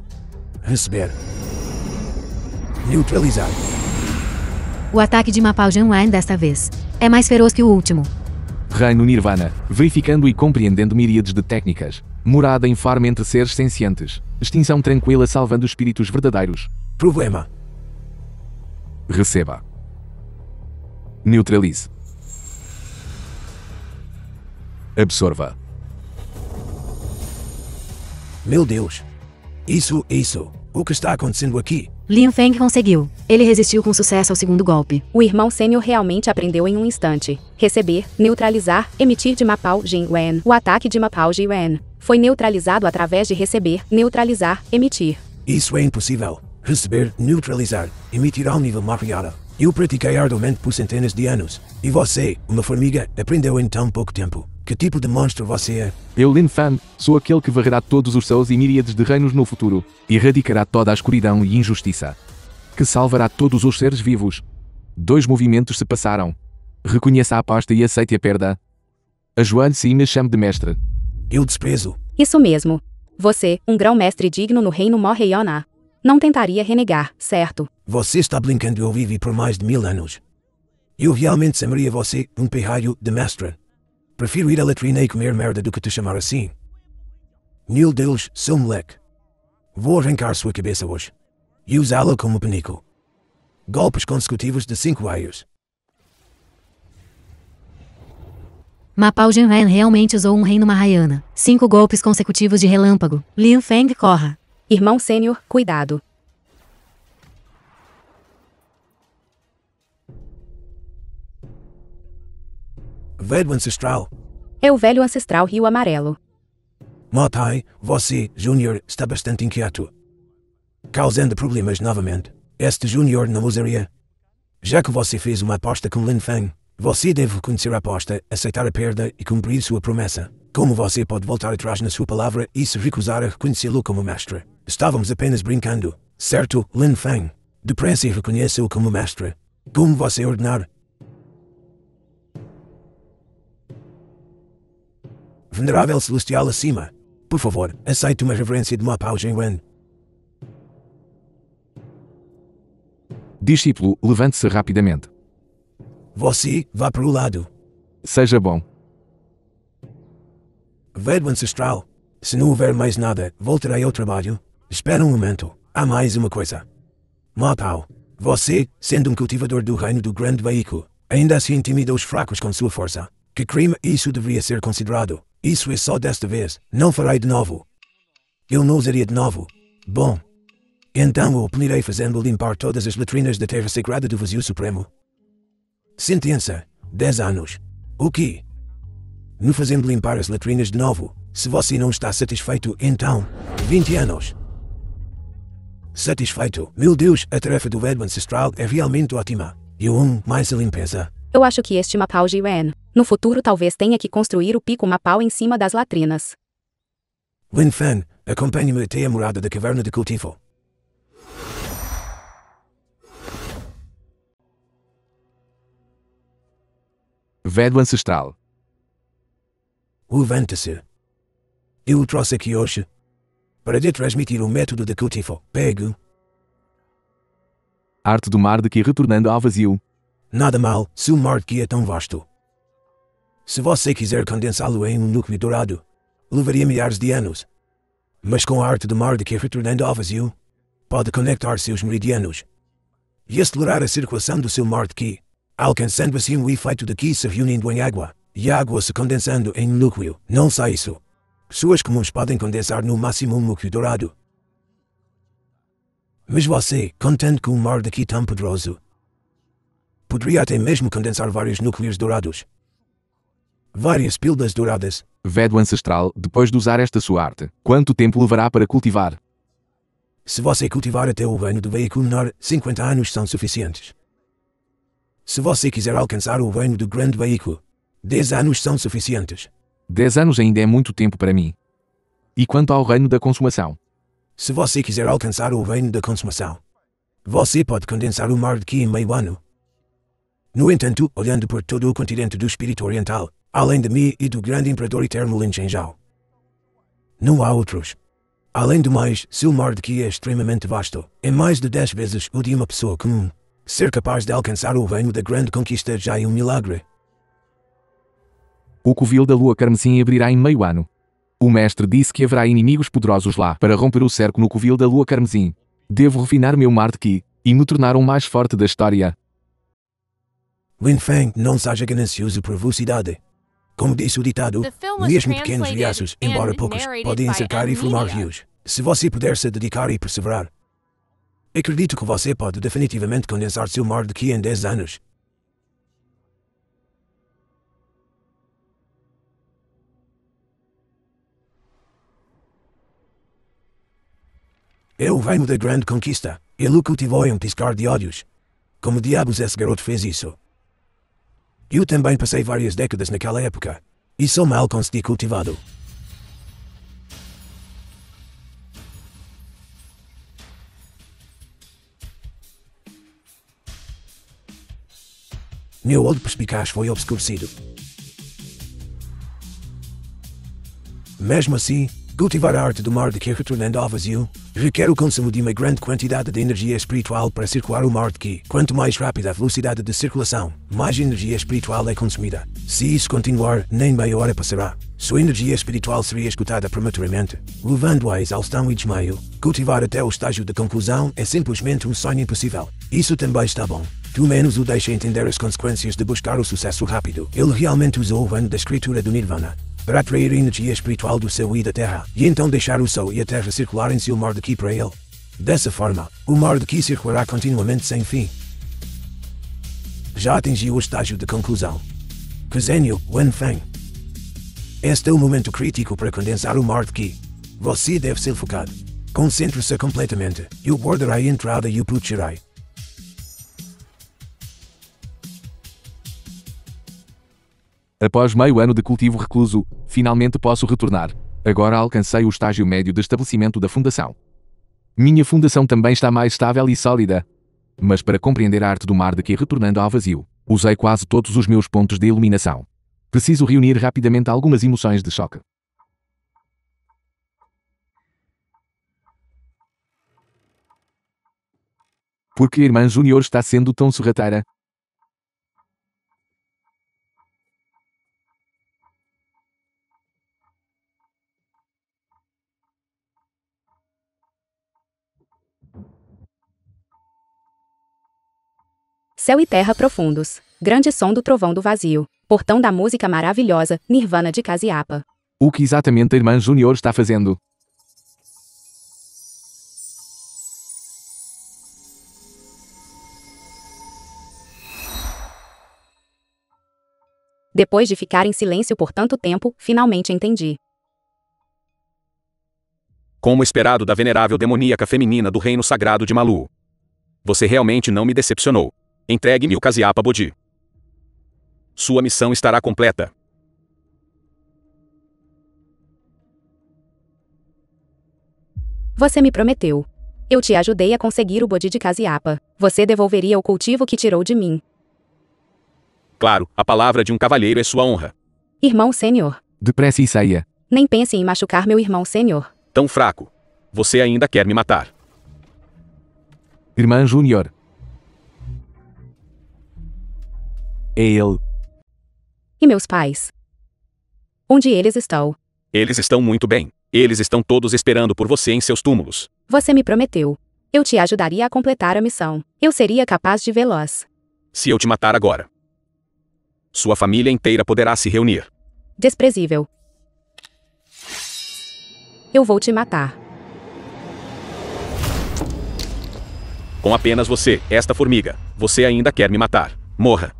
Receber. Neutralizar. O ataque de Mapao Jianwen desta vez é mais feroz que o último. Reino Nirvana, verificando e compreendendo miríades de técnicas. Morada em farm entre seres sencientes. Extinção tranquila salvando espíritos verdadeiros. Problema. Receba. Neutralize. Absorva. Meu Deus. Isso. O que está acontecendo aqui? Lin Feng conseguiu. Ele resistiu com sucesso ao segundo golpe. O irmão sênior realmente aprendeu em um instante. Receber, neutralizar, emitir de Mapao Jianwen. O ataque de Mapao Jianwen foi neutralizado através de receber, neutralizar, emitir. Isso é impossível. Receber, neutralizar, emitir ao nível Mariana. Eu pratiquei arduamente por centenas de anos. E você, uma formiga, aprendeu em tão pouco tempo. Que tipo de monstro você é? Eu, Lin Fan, sou aquele que varrerá todos os céus e miríades de reinos no futuro. Erradicará toda a escuridão e injustiça. Que salvará todos os seres vivos. 2 movimentos se passaram. Reconheça a aposta e aceite a perda. Ajoelhe-se e me chame de mestre. Eu desprezo. Isso mesmo. Você, um grão-mestre digno no reino Morreiona, não tentaria renegar, certo? Você está brincando, eu vivi por mais de 1000 anos. Eu realmente chamaria você um pirralho de mestre. Prefiro ir à latrina e comer merda do que te chamar assim. Meu Deus, seu moleque. Vou arrancar sua cabeça hoje. E usá-la como penico. Golpes consecutivos de 5 raios. Mapao Jianwen realmente usou um reino Mahayana. 5 golpes consecutivos de relâmpago. Lin Feng corra. Irmão sênior, cuidado. Velho ancestral. É o velho ancestral Rio Amarelo. Motai, você, Júnior, está bastante inquieto. Causando problemas novamente. Este Júnior não usaria. Já que você fez uma aposta com Lin Feng, você deve reconhecer a aposta, aceitar a perda e cumprir sua promessa. Como você pode voltar atrás na sua palavra e se recusar a reconhecê-lo como mestre? Estávamos apenas brincando, certo, Lin Feng? Depressa e reconheça-o como mestre. Como você ordenar. Venerável Celestial acima. Por favor, aceite uma reverência de Mapao Jianwen. Discípulo, levante-se rapidamente. Você, vá para o lado. Seja bom. Velho ancestral. Se não houver mais nada, voltarei ao trabalho. Espera um momento. Há mais uma coisa. Mapao, você, sendo um cultivador do reino do grande veículo, ainda assim intimida os fracos com sua força. Que crime isso deveria ser considerado? Isso é só desta vez. Não farei de novo. Eu não usaria de novo. Bom. Então eu o punirei fazendo limpar todas as latrinas da terra sagrada do vazio supremo. Sentença. 10 anos. O quê? Me fazendo limpar as latrinas de novo. Se você não está satisfeito, então, 20 anos. Satisfeito? Meu Deus, a tarefa do velho ancestral é realmente ótima. Eu amo mais a limpeza. Eu acho que este Mapao Jianwen, no futuro talvez tenha que construir o pico Mapao em cima das latrinas. Lin Feng, acompanhe-me até a morada da caverna de cultivo. Velho ancestral. Levante-se. Eu o trouxe aqui hoje para lhe transmitir o método de cultivo. Pego. Arte do mar de que retornando ao vazio. Nada mal, se o mar de que é tão vasto. Se você quiser condensá-lo em um núcleo dourado, levaria milhares de anos. Mas com a arte do mar de que retornando ao vazio, pode conectar seus meridianos e acelerar a circulação do seu mar de que, alcançando assim o efeito de que se reunindo em água, e a água se condensando em um núcleo. Não só isso. Pessoas comuns podem condensar no máximo um núcleo dourado. Mas você, contente com um mar de que tão poderoso, poderia até mesmo condensar vários núcleos dourados. Várias pílulas douradas. Velho ancestral, depois de usar esta sua arte, quanto tempo levará para cultivar? Se você cultivar até o reino do veículo menor, 50 anos são suficientes. Se você quiser alcançar o reino do grande veículo, 10 anos são suficientes. 10 anos ainda é muito tempo para mim. E quanto ao reino da consumação? Se você quiser alcançar o reino da consumação, você pode condensar o mar de Ki em meio ano. No entanto, olhando por todo o continente do espírito oriental, além de mim e do grande imperador eterno Lin Chenzhou, não há outros. Além do mais, seu mar de Ki é extremamente vasto, é mais de 10 vezes o de uma pessoa comum. Ser capaz de alcançar o reino da grande conquista já é um milagre. O covil da lua carmesim abrirá em meio ano. O mestre disse que haverá inimigos poderosos lá para romper o cerco no covil da lua carmesim. Devo refinar meu mar de Ki e me tornar o mais forte da história. Lin Feng, não seja ganancioso por velocidade. Como disse o ditado, The film was mesmo pequenos translated riachos, embora and poucos, narrated podem by cercar e formar Media. rios. Se você puder se dedicar e perseverar, acredito que você pode definitivamente condensar seu mar de Ki em 10 anos. É o reino da grande conquista. Ele o cultivou em um piscar de olhos. Como diabos esse garoto fez isso? Eu também passei várias décadas naquela época. E só mal consegui cultivá-lo. Meu olho perspicaz foi obscurecido. Mesmo assim, cultivar a arte do mar de Ki retornando ao vazio requer o consumo de uma grande quantidade de energia espiritual para circular o mar de Ki. Quanto mais rápida a velocidade de circulação, mais energia espiritual é consumida. Se isso continuar, nem meia hora passará. Sua energia espiritual seria esgotada prematuramente, levando-a à exaustão e desmaio. Cultivar até o estágio de conclusão é simplesmente um sonho impossível. Isso também está bom. Pelo menos o deixa entender as consequências de buscar o sucesso rápido. Ele realmente usou o reino da escritura do Nirvana para atrair a energia espiritual do céu e da terra, e então deixar o céu e a terra circular em seu mar de Ki para ele. Dessa forma, o mar de Ki circulará continuamente sem fim. Já atingiu o estágio de conclusão. Gênio, Wen Feng. Este é o momento crítico para condensar o mar de Ki. Você deve ser focado. Concentre-se completamente. Eu guardarei a entrada e o puxarei. Após meio ano de cultivo recluso, finalmente posso retornar. Agora alcancei o estágio médio de estabelecimento da fundação. Minha fundação também está mais estável e sólida. Mas para compreender a arte do mar de Ki retornando ao vazio, usei quase todos os meus pontos de iluminação. Preciso reunir rapidamente algumas emoções de choque. Por que a irmã Júnior está sendo tão sorrateira? Céu e terra profundos. Grande som do trovão do vazio. Portão da música maravilhosa, Nirvana de Kasyapa. O que exatamente a irmã Júnior está fazendo? Depois de ficar em silêncio por tanto tempo, finalmente entendi. Como esperado da venerável demoníaca feminina do reino sagrado de Malu. Você realmente não me decepcionou. Entregue-me o Kasyapa Bodhi. Sua missão estará completa. Você me prometeu. Eu te ajudei a conseguir o Bodhi de Kasyapa. Você devolveria o cultivo que tirou de mim. Claro, a palavra de um cavalheiro é sua honra. Irmão sênior. Depressa e saia. Nem pense em machucar meu irmão sênior. Tão fraco. Você ainda quer me matar. Irmã Júnior. É ele. E meus pais? Onde eles estão? Eles estão muito bem. Eles estão todos esperando por você em seus túmulos. Você me prometeu. Eu te ajudaria a completar a missão. Eu seria capaz de vê-los. Se eu te matar agora, sua família inteira poderá se reunir. Desprezível. Eu vou te matar. Com apenas você, esta formiga, você ainda quer me matar. Morra.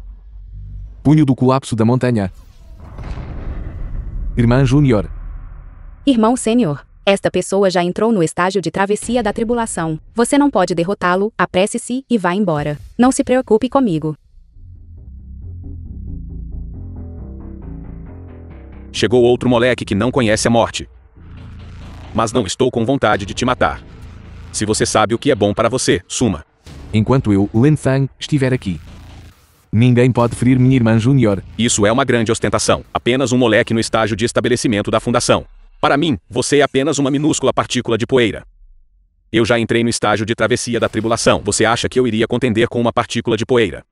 Punho do colapso da montanha. Irmã Júnior. Irmão sênior. Esta pessoa já entrou no estágio de travessia da tribulação. Você não pode derrotá-lo, apresse-se e vá embora. Não se preocupe comigo. Chegou outro moleque que não conhece a morte. Mas não estou com vontade de te matar. Se você sabe o que é bom para você, suma. Enquanto eu, Lin Feng, estiver aqui. Ninguém pode ferir minha irmã Júnior. Isso é uma grande ostentação. Apenas um moleque no estágio de estabelecimento da fundação. Para mim, você é apenas uma minúscula partícula de poeira. Eu já entrei no estágio de travessia da tribulação. Você acha que eu iria contender com uma partícula de poeira?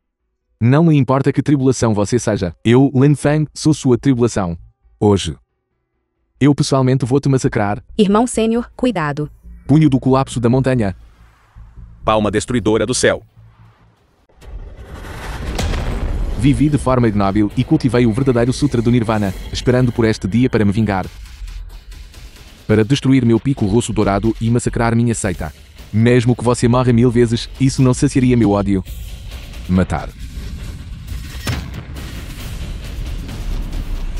Não me importa que tribulação você seja. Eu, Lin Feng, sou sua tribulação. Hoje. Eu pessoalmente vou te massacrar. Irmão sênior, cuidado. Punho do colapso da montanha. Palma destruidora do céu. Vivi de forma ignóbil e cultivei o verdadeiro Sutra do Nirvana, esperando por este dia para me vingar. Para destruir meu pico rosso dourado e massacrar minha seita. Mesmo que você morra 1000 vezes, isso não saciaria meu ódio. Matar.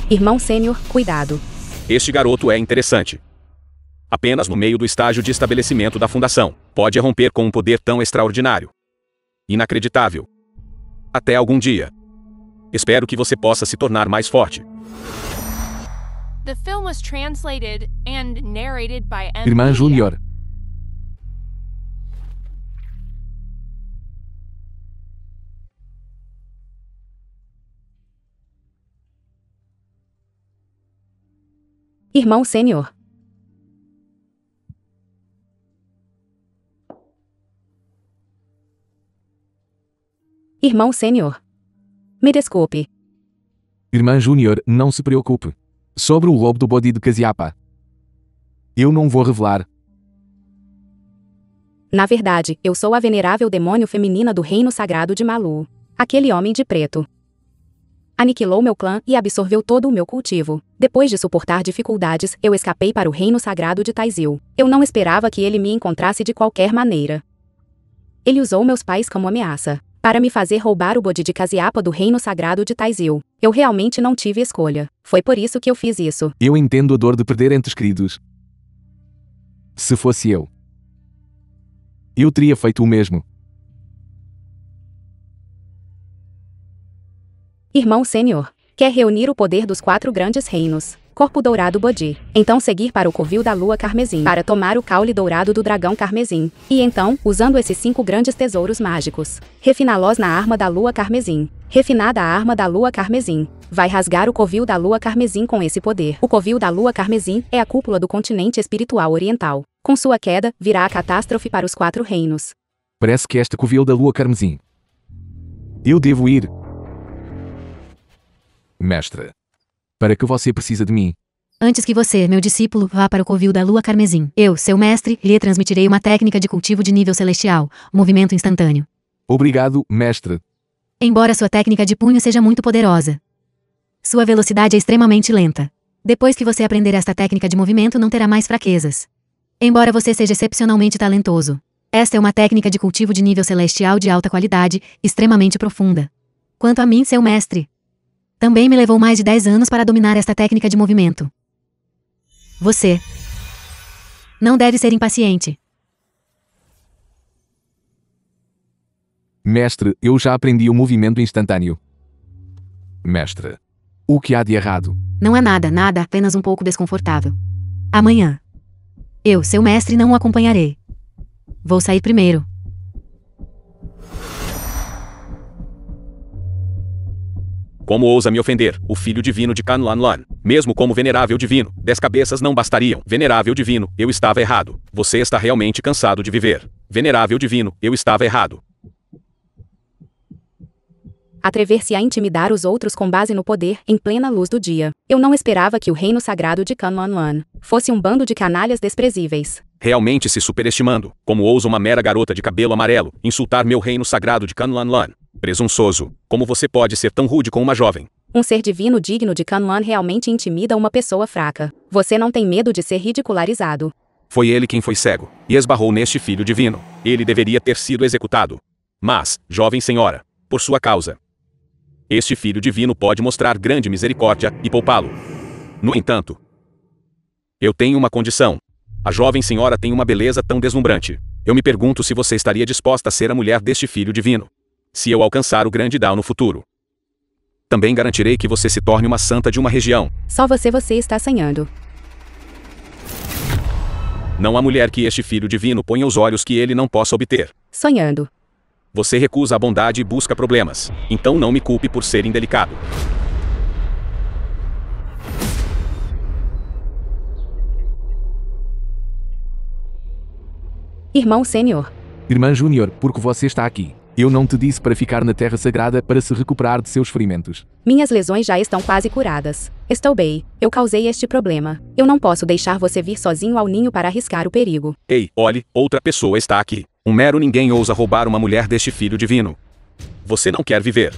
Irmão sênior, cuidado. Este garoto é interessante. Apenas no meio do estágio de estabelecimento da fundação, pode romper com um poder tão extraordinário. Inacreditável. Até algum dia. Espero que você possa se tornar mais forte. The film was translated and narrated by M. Irmã Media. Júnior. Irmão sênior. Irmão sênior. Me desculpe. Irmã Júnior, não se preocupe. Sobre o lobo do bode de Casiapa. Eu não vou revelar. Na verdade, eu sou a venerável demônio feminina do reino sagrado de Malu. Aquele homem de preto. Aniquilou meu clã e absorveu todo o meu cultivo. Depois de suportar dificuldades, eu escapei para o reino sagrado de Taizil. Eu não esperava que ele me encontrasse de qualquer maneira. Ele usou meus pais como ameaça para me fazer roubar o bode de Casiapa do reino sagrado de Taizil. Eu realmente não tive escolha. Foi por isso que eu fiz isso. Eu entendo a dor de perder entes queridos. Se fosse eu teria feito o mesmo. Irmão sênior, quer reunir o poder dos 4 grandes reinos. Corpo dourado Bodhi. Então seguir para o covil da lua carmesim, para tomar o caule dourado do dragão carmesim. E então, usando esses 5 grandes tesouros mágicos, refiná-los na arma da lua carmesim. Refinada a arma da lua carmesim. Vai rasgar o covil da lua carmesim com esse poder. O covil da lua carmesim é a cúpula do continente espiritual oriental. Com sua queda, virá a catástrofe para os 4 reinos. Parece que este covil da lua carmesim. Eu devo ir. Mestre. Para que você precisa de mim? Antes que você, meu discípulo, vá para o covil da lua carmesim, eu, seu mestre, lhe transmitirei uma técnica de cultivo de nível celestial, movimento instantâneo. Obrigado, mestre. Embora sua técnica de punho seja muito poderosa, sua velocidade é extremamente lenta. Depois que você aprender esta técnica de movimento, não terá mais fraquezas. Embora você seja excepcionalmente talentoso, esta é uma técnica de cultivo de nível celestial de alta qualidade, extremamente profunda. Quanto a mim, seu mestre, também me levou mais de 10 anos para dominar esta técnica de movimento. Você não deve ser impaciente. Mestre, eu já aprendi o movimento instantâneo. Mestre, o que há de errado? Não é nada, nada, apenas um pouco desconfortável. Amanhã, eu, seu mestre, não o acompanharei. Vou sair primeiro. Como ousa me ofender, o filho divino de Kanlanlan? Mesmo como venerável divino, 10 cabeças não bastariam. Venerável divino, eu estava errado. Você está realmente cansado de viver. Venerável divino, eu estava errado. Atrever-se a intimidar os outros com base no poder, em plena luz do dia. Eu não esperava que o reino sagrado de Kanlanlan fosse um bando de canalhas desprezíveis. Realmente se superestimando. Como ousa uma mera garota de cabelo amarelo insultar meu reino sagrado de Kanlanlan? Presunçoso. Como você pode ser tão rude com uma jovem? Um ser divino digno de Kanlan realmente intimida uma pessoa fraca. Você não tem medo de ser ridicularizado. Foi ele quem foi cego e esbarrou neste filho divino. Ele deveria ter sido executado. Mas, jovem senhora, por sua causa, este filho divino pode mostrar grande misericórdia e poupá-lo. No entanto, eu tenho uma condição. A jovem senhora tem uma beleza tão deslumbrante. Eu me pergunto se você estaria disposta a ser a mulher deste filho divino. Se eu alcançar o grande Dao no futuro. Também garantirei que você se torne uma santa de uma região. Só você está sonhando. Não há mulher que este filho divino ponha os olhos que ele não possa obter. Sonhando. Você recusa a bondade e busca problemas. Então não me culpe por ser indelicado. Irmão Sênior. Irmã Júnior, por que você está aqui? Eu não te disse para ficar na Terra Sagrada para se recuperar de seus ferimentos. Minhas lesões já estão quase curadas. Estou bem. Eu causei este problema. Eu não posso deixar você vir sozinho ao ninho para arriscar o perigo. Ei, olhe, outra pessoa está aqui. Um mero ninguém ousa roubar uma mulher deste filho divino. Você não quer viver.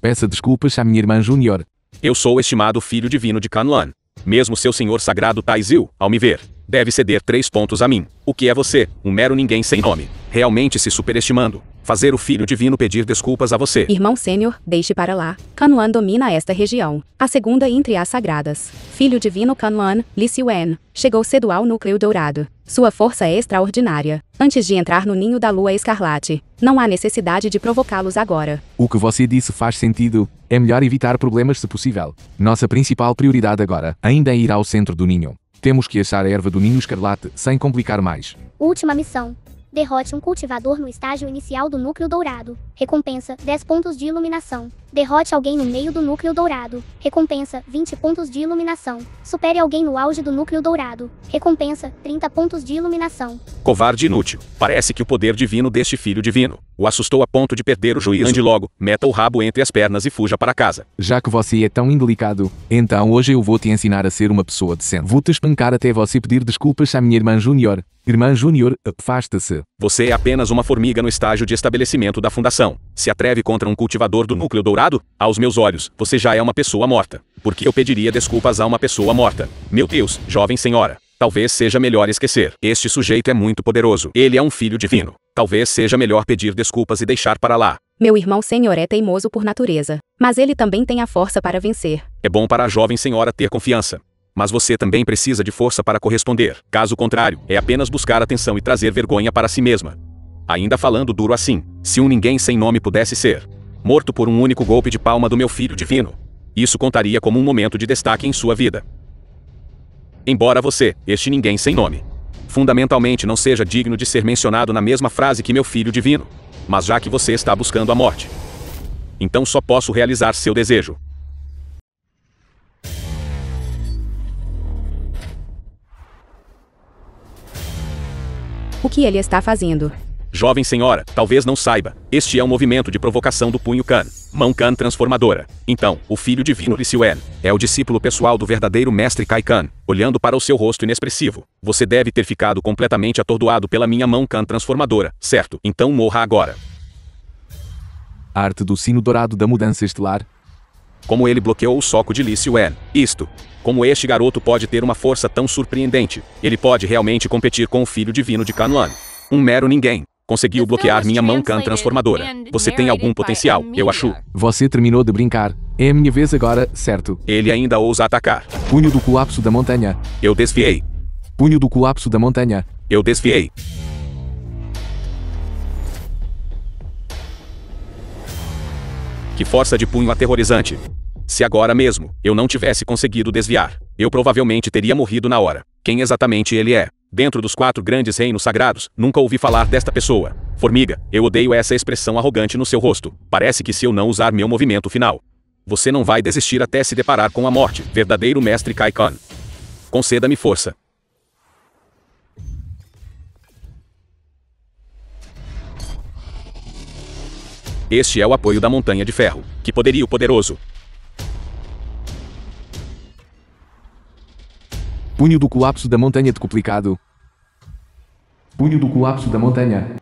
Peça desculpas à minha irmã Júnior. Eu sou o estimado filho divino de Canlan. Mesmo seu senhor sagrado Taizil, ao me ver, deve ceder 3 pontos a mim. O que é você, um mero ninguém sem nome, realmente se superestimando. Fazer o filho divino pedir desculpas a você. Irmão Sênior, deixe para lá. Canlan domina esta região. A segunda entre as sagradas. Filho divino Canlan, Li Siwen, chegou cedo ao núcleo dourado. Sua força é extraordinária. Antes de entrar no ninho da lua escarlate, não há necessidade de provocá-los agora. O que você disse faz sentido. É melhor evitar problemas se possível. Nossa principal prioridade agora ainda é ir ao centro do ninho. Temos que achar a erva do ninho escarlate sem complicar mais. Última missão. Derrote um cultivador no estágio inicial do núcleo dourado. Recompensa 10 pontos de iluminação. Derrote alguém no meio do núcleo dourado. Recompensa 20 pontos de iluminação. Supere alguém no auge do núcleo dourado. Recompensa 30 pontos de iluminação. Covarde inútil. Parece que o poder divino deste filho divino o assustou a ponto de perder o juízo. Ande logo, meta o rabo entre as pernas e fuja para casa. Já que você é tão indelicado, então hoje eu vou te ensinar a ser uma pessoa decente. Vou-te espancar até você pedir desculpas à minha irmã Júnior. Irmã Júnior, afaste-se. Você é apenas uma formiga no estágio de estabelecimento da fundação. Se atreve contra um cultivador do núcleo dourado? Aos meus olhos, você já é uma pessoa morta. Por que eu pediria desculpas a uma pessoa morta? Meu Deus, jovem senhora. Talvez seja melhor esquecer. Este sujeito é muito poderoso. Ele é um filho divino. Talvez seja melhor pedir desculpas e deixar para lá. Meu irmão Sênior é teimoso por natureza, mas ele também tem a força para vencer. É bom para a jovem senhora ter confiança. Mas você também precisa de força para corresponder. Caso contrário, é apenas buscar atenção e trazer vergonha para si mesma. Ainda falando duro assim, se um ninguém sem nome pudesse ser morto por um único golpe de palma do meu filho divino, isso contaria como um momento de destaque em sua vida. Embora você, este ninguém sem nome, fundamentalmente não seja digno de ser mencionado na mesma frase que meu filho divino, mas já que você está buscando a morte, então só posso realizar seu desejo. O que ele está fazendo? Jovem senhora, talvez não saiba, este é um movimento de provocação do punho Kan, mão Kan transformadora. Então, o filho divino Li Siwen é o discípulo pessoal do verdadeiro mestre Kai Kan. Olhando para o seu rosto inexpressivo, você deve ter ficado completamente atordoado pela minha mão Kan transformadora, certo? Então morra agora. A arte do sino dourado da mudança estelar. Como ele bloqueou o soco de Li Siwen. Isto. Como este garoto pode ter uma força tão surpreendente? Ele pode realmente competir com o filho divino de Canlan. Um mero ninguém. Conseguiu bloquear minha mão Kan transformadora. Você tem algum potencial, eu acho. Você terminou de brincar. É a minha vez agora, certo? Ele ainda ousa atacar. Punho do colapso da montanha. Eu desviei. Punho do colapso da montanha. Eu desviei. Que força de punho aterrorizante. Se agora mesmo eu não tivesse conseguido desviar, eu provavelmente teria morrido na hora. Quem exatamente ele é? Dentro dos 4 grandes reinos sagrados, nunca ouvi falar desta pessoa. Formiga, eu odeio essa expressão arrogante no seu rosto. Parece que se eu não usar meu movimento final, você não vai desistir até se deparar com a morte. Verdadeiro mestre Kai Kan. Conceda-me força. Este é o apoio da Montanha de Ferro. Que poderio poderoso. Punho do colapso da montanha decuplicado. Punho do colapso da montanha.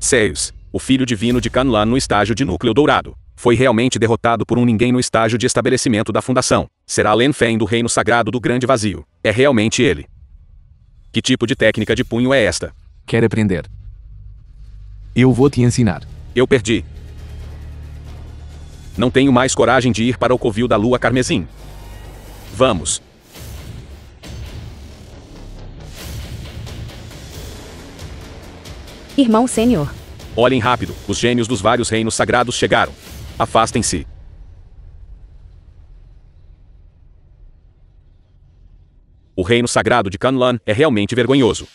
Zeus, o filho divino de Canlan no estágio de núcleo dourado, foi realmente derrotado por um ninguém no estágio de estabelecimento da fundação. Será Len Feng do reino sagrado do grande vazio. É realmente ele. Que tipo de técnica de punho é esta? Quer aprender? Eu vou te ensinar. Eu perdi. Não tenho mais coragem de ir para o covil da lua carmesim. Vamos. Irmão Sênior. Olhem rápido, os gênios dos vários reinos sagrados chegaram. Afastem-se. O reino sagrado de Canlan é realmente vergonhoso.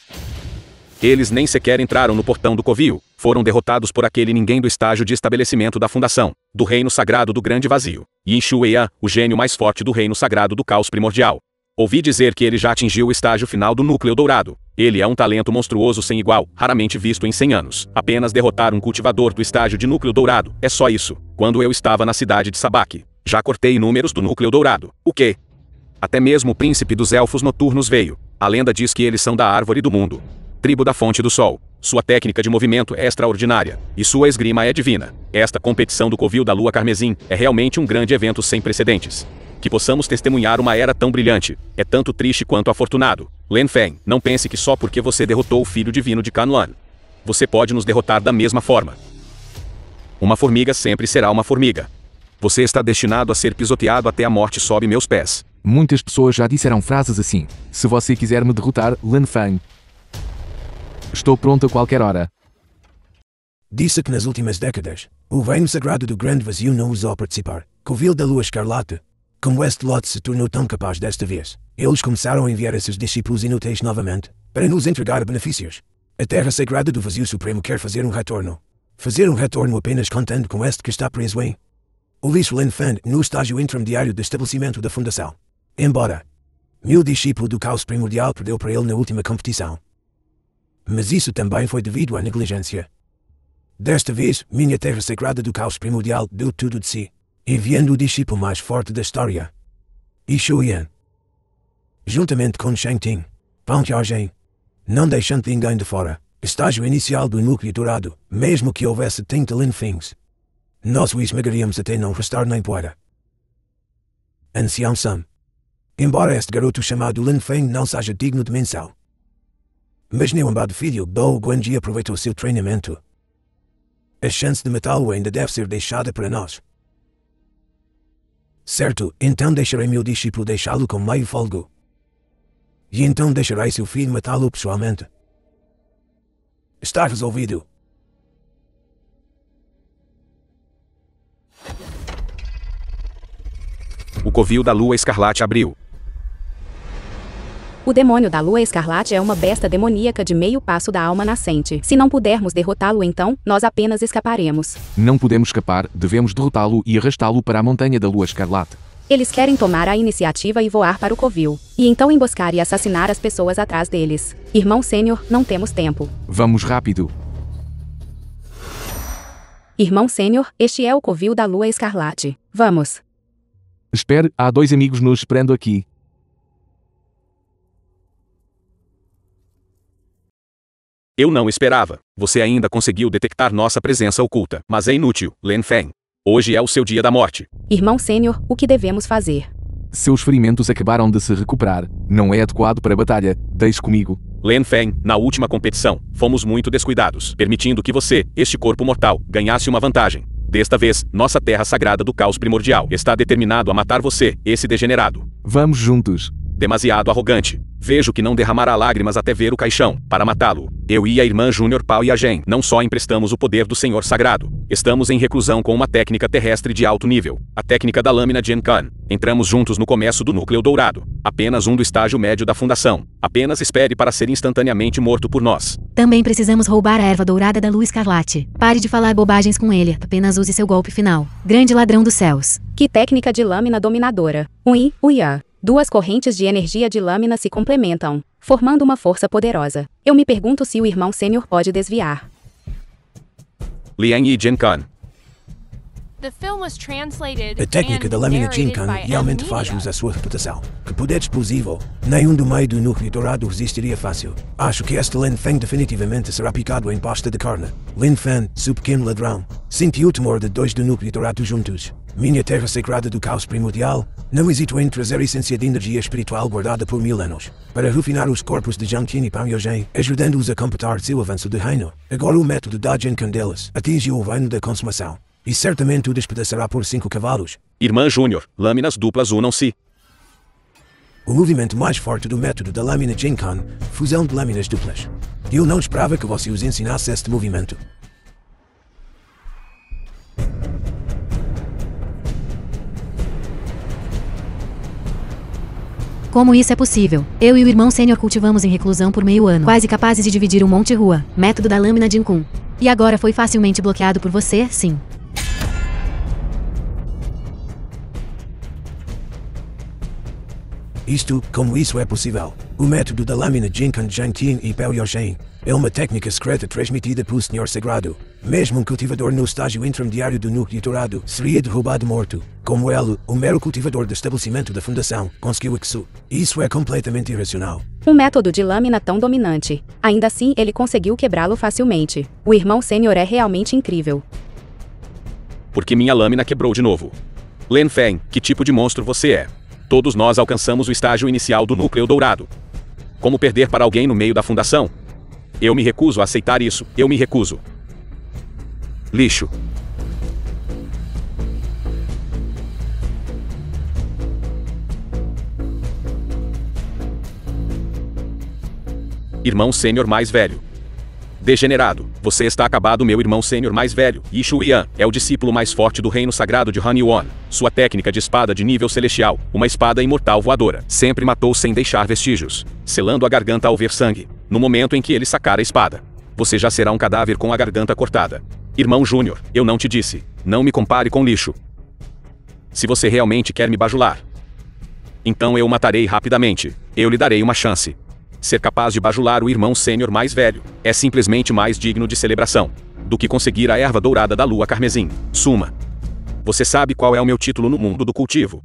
Eles nem sequer entraram no portão do covil, foram derrotados por aquele ninguém do estágio de estabelecimento da fundação, do reino sagrado do grande vazio, Yin Shueyan, o gênio mais forte do reino sagrado do caos primordial. Ouvi dizer que ele já atingiu o estágio final do núcleo dourado. Ele é um talento monstruoso sem igual, raramente visto em 100 anos. Apenas derrotar um cultivador do estágio de núcleo dourado, é só isso. Quando eu estava na cidade de Sabak, já cortei números do núcleo dourado. O quê? Até mesmo o príncipe dos elfos noturnos veio. A lenda diz que eles são da árvore do mundo. Tribo da fonte do sol. Sua técnica de movimento é extraordinária, e sua esgrima é divina. Esta competição do covil da lua carmesim é realmente um grande evento sem precedentes. Que possamos testemunhar uma era tão brilhante, é tanto triste quanto afortunado. Lan Feng, não pense que só porque você derrotou o filho divino de Canlan, você pode nos derrotar da mesma forma. Uma formiga sempre será uma formiga. Você está destinado a ser pisoteado até a morte sob meus pés. Muitas pessoas já disseram frases assim. Se você quiser me derrotar, Lan Feng, estou pronto a qualquer hora. Disse que nas últimas décadas, o reino sagrado do grande vazio não ousou participar. Covil da lua escarlate. Como este lote se tornou tão capaz desta vez, eles começaram a enviar esses discípulos inúteis novamente, para nos entregar benefícios. A terra sagrada do vazio supremo quer fazer um retorno. Fazer um retorno apenas contando com este que está preso em Ulisses Lan Feng no estágio intermediário de estabelecimento da fundação. Embora meu discípulo do caos primordial perdeu para ele na última competição. Mas isso também foi devido à negligência. Desta vez, minha terra sagrada do caos primordial deu tudo de si, enviando o discípulo mais forte da história, Yi Shueyan, juntamente com Shang-Ting, Pão Xiaojing, não deixando ninguém de fora. Estágio inicial do núcleo dourado, mesmo que houvesse 30 Lan Fengs, nós o esmagaríamos até não restar nem poeira. Ancião Sam. Embora este garoto chamado Lan Feng não seja digno de menção, mas meu amado filho Dou Guanji aproveitou seu treinamento. A chance de matá-lo ainda deve ser deixada para nós. Certo, então deixarei meu discípulo deixá-lo com meio folgo. E então deixarei seu filho matá-lo pessoalmente. Está resolvido. O covil da lua escarlate abriu. O demônio da lua escarlate é uma besta demoníaca de meio passo da alma nascente. Se não pudermos derrotá-lo então, nós apenas escaparemos. Não podemos escapar, devemos derrotá-lo e arrastá-lo para a montanha da lua escarlate. Eles querem tomar a iniciativa e voar para o covil, e então emboscar e assassinar as pessoas atrás deles. Irmão Sênior, não temos tempo. Vamos rápido. Irmão Sênior, este é o covil da lua escarlate. Vamos. Espere, há 2 amigos nos esperando aqui. Eu não esperava. Você ainda conseguiu detectar nossa presença oculta, mas é inútil, Lan Feng. Hoje é o seu dia da morte. Irmão Sênior, o que devemos fazer? Seus ferimentos acabaram de se recuperar. Não é adequado para a batalha. Deixe comigo. Lan Feng, na última competição, fomos muito descuidados, permitindo que você, este corpo mortal, ganhasse uma vantagem. Desta vez, nossa terra sagrada do caos primordial está determinado a matar você, esse degenerado. Vamos juntos. Demasiado arrogante. Vejo que não derramará lágrimas até ver o caixão, para matá-lo. Eu e a irmã Júnior Pao e a Gen não só emprestamos o poder do Senhor Sagrado. Estamos em reclusão com uma técnica terrestre de alto nível, a técnica da lâmina Jian-Kan. Entramos juntos no começo do núcleo dourado. Apenas um do estágio médio da fundação. Apenas espere para ser instantaneamente morto por nós. Também precisamos roubar a erva dourada da lua escarlate. Pare de falar bobagens com ele, apenas use seu golpe final. Grande ladrão dos céus. Que técnica de lâmina dominadora. Ui-Uia. 2 correntes de energia de lâmina se complementam, formando uma força poderosa. Eu me pergunto se o irmão Sênior pode desviar. Liang Yi Jian-Kan. The film was translated A técnica and da lâmina narrated Jinkan by realmente Ed faz Media. jus à sua reputação. Que poder explosivo, nenhum do meio do núcleo dourado resistiria fácil. Acho que este Lan Feng definitivamente será picado em pasta de carne. Lan Feng, seu pequeno ladrão, senti o temor de 2 do núcleo dourado juntos. Minha terra sagrada do caos primordial, não hesito em trazer a essência de energia espiritual guardada por 1000 anos, para refinar os corpos de Jiang Qin e Pao Yozhen, ajudando-os a completar seu avanço de reino. Agora o método da Jinkan deles atingiu o reino da consumação. E certamente o despedaçará por 5 cavalos. Irmã Júnior, lâminas duplas unam-se. o movimento mais forte do método da lâmina Jinkan, fusão de lâminas duplas. Eu não esperava que você os ensinasse este movimento. Como isso é possível? Eu e o irmão sênior cultivamos em reclusão por meio ano, quase capazes de dividir um monte rua, método da lâmina Jinkun. E agora foi facilmente bloqueado por você, sim. Como isso é possível? O método da lâmina Jinkan Jiangtian e Pao Yoshen é uma técnica secreta transmitida pelo Senhor Sagrado. Mesmo um cultivador no estágio intermediário do núcleo dourado seria derrubado morto. Como ele, o mero cultivador do estabelecimento da fundação, conseguiu isso. Isso é completamente irracional. Um método de lâmina tão dominante. Ainda assim, ele conseguiu quebrá-lo facilmente. O irmão sênior é realmente incrível. Porque minha lâmina quebrou de novo. Lin Feng, que tipo de monstro você é? Todos nós alcançamos o estágio inicial do núcleo dourado. Como perder para alguém no meio da fundação? Eu me recuso a aceitar isso, eu me recuso. Lixo. Irmão sênior mais velho. Degenerado, você está acabado. Meu irmão sênior mais velho, Yishu Yan, é o discípulo mais forte do reino sagrado de Han Yuan. Sua técnica de espada de nível celestial, uma espada imortal voadora, sempre matou sem deixar vestígios, selando a garganta ao ver sangue. No momento em que ele sacar a espada, você já será um cadáver com a garganta cortada. Irmão Júnior, eu não te disse, não me compare com lixo. Se você realmente quer me bajular, então eu o matarei rapidamente. Eu lhe darei uma chance. Ser capaz de bajular o irmão sênior mais velho é simplesmente mais digno de celebração do que conseguir a erva dourada da lua carmesim. Suma. Você sabe qual é o meu título no mundo do cultivo?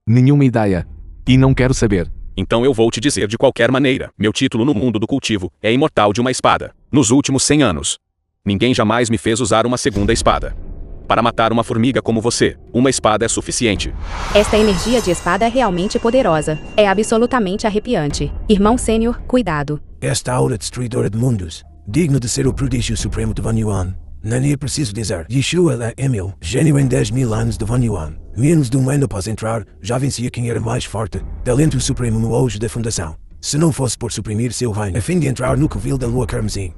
Nenhuma ideia. E não quero saber. Então eu vou te dizer de qualquer maneira. Meu título no mundo do cultivo é imortal de uma espada. Nos últimos 100 anos, ninguém jamais me fez usar uma segunda espada. Para matar uma formiga como você, uma espada é suficiente. Esta energia de espada é realmente poderosa. É absolutamente arrepiante. Irmão sênior, cuidado. Esta aura destruidora de mundos, digno de ser o prodígio supremo de Van Yuan. Não é preciso dizer. Yeshua é Emil, gênio em 10.000 anos de Van Yuan. Menos de um ano após entrar, já vencia quem era mais forte, talento supremo no auge da fundação. Se não fosse por suprimir seu reino, a fim de entrar no covil da lua carmesim.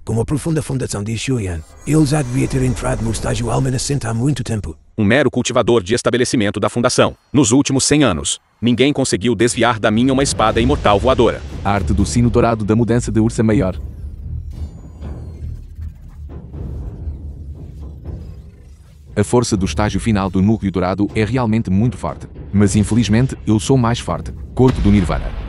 Com a profunda fundação de Xuyan, ele já devia ter entrado no estágio alma nascente há muito tempo. Um mero cultivador de estabelecimento da fundação. Nos últimos 100 anos, ninguém conseguiu desviar da minha uma espada imortal voadora. A arte do sino dourado da mudança de Ursa Maior. A força do estágio final do núcleo dourado é realmente muito forte. Mas infelizmente, eu sou mais forte. Corpo do Nirvana.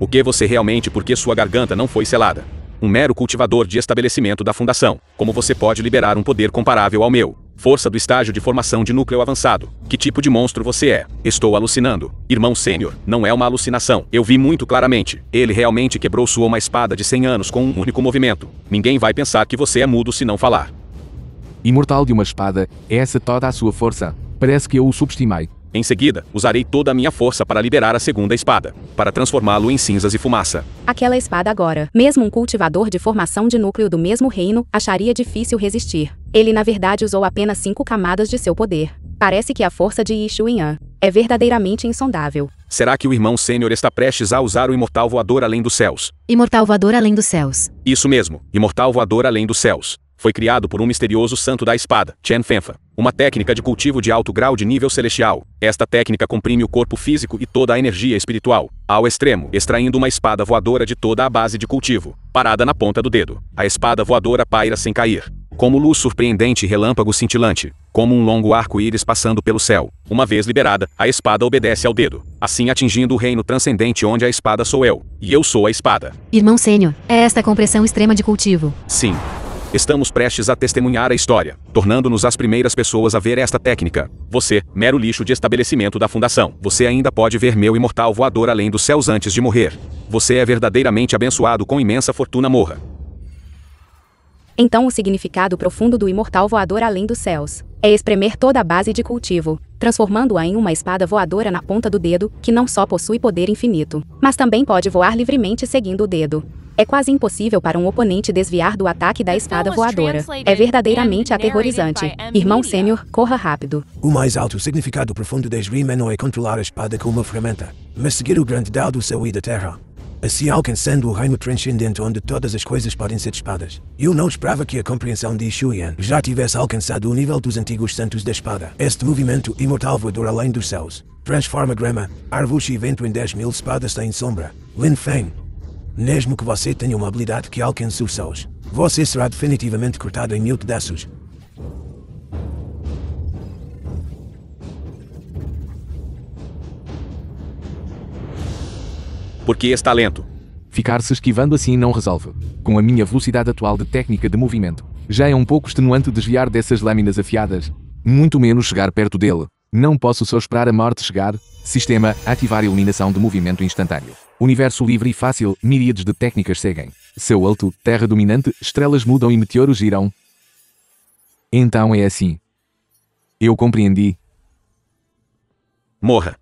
O que você realmente porque sua garganta não foi selada? Um mero cultivador de estabelecimento da fundação. Como você pode liberar um poder comparável ao meu? Força do estágio de formação de núcleo avançado. Que tipo de monstro você é? Estou alucinando. Irmão sênior, não é uma alucinação. Eu vi muito claramente. Ele realmente quebrou sua uma espada de 100 anos com um único movimento. Ninguém vai pensar que você é mudo se não falar. Imortal de uma espada, é essa toda a sua força? Parece que eu o subestimei. Em seguida, usarei toda a minha força para liberar a segunda espada, para transformá-lo em cinzas e fumaça. Aquela espada agora, mesmo um cultivador de formação de núcleo do mesmo reino, acharia difícil resistir. Ele na verdade usou apenas 5 camadas de seu poder. Parece que a força de Yishu Yan é verdadeiramente insondável. Será que o irmão sênior está prestes a usar o imortal voador além dos céus? Imortal voador além dos céus. Isso mesmo, imortal voador além dos céus. Foi criado por um misterioso santo da espada, Chen Fenfa. Uma técnica de cultivo de alto grau de nível celestial. Esta técnica comprime o corpo físico e toda a energia espiritual, ao extremo, extraindo uma espada voadora de toda a base de cultivo, parada na ponta do dedo. A espada voadora paira sem cair. Como luz surpreendente e relâmpago cintilante. Como um longo arco-íris passando pelo céu. Uma vez liberada, a espada obedece ao dedo, assim atingindo o reino transcendente onde a espada sou eu, e eu sou a espada. Irmão sênior, é esta a compressão extrema de cultivo. Sim. Estamos prestes a testemunhar a história, tornando-nos as primeiras pessoas a ver esta técnica. Você, mero lixo de estabelecimento da fundação. Você ainda pode ver meu imortal voador além dos céus antes de morrer. Você é verdadeiramente abençoado com imensa fortuna. Morra. Então o significado profundo do imortal voador além dos céus é espremer toda a base de cultivo. transformando-a em uma espada voadora na ponta do dedo, que não só possui poder infinito, mas também pode voar livremente seguindo o dedo. É quase impossível para um oponente desviar do ataque da espada voadora. É verdadeiramente aterrorizante. Irmão Sênior, corra rápido. O mais alto significado profundo das Riemann não é controlar a espada como uma ferramenta, mas seguir o grande Tao do céu e da terra. Assim alcançando o reino transcendente onde todas as coisas podem ser espadas. Eu não esperava que a compreensão de Shuyan já tivesse alcançado o nível dos antigos santos da espada. Este movimento imortal voador além dos céus transforma grama, árvores e vento em 10.000 espadas sem sombra. Lin Feng. Mesmo que você tenha uma habilidade que alcance os céus, você será definitivamente cortado em 1000 pedaços. Por que está lento? Ficar-se esquivando assim não resolve. Com a minha velocidade atual de técnica de movimento, já é um pouco extenuante desviar dessas lâminas afiadas. Muito menos chegar perto dele. Não posso só esperar a morte chegar. Sistema, ativar iluminação de movimento instantâneo. Universo livre e fácil, miríades de técnicas seguem. Céu alto, terra dominante, estrelas mudam e meteoros giram. Então é assim. Eu compreendi. Morra.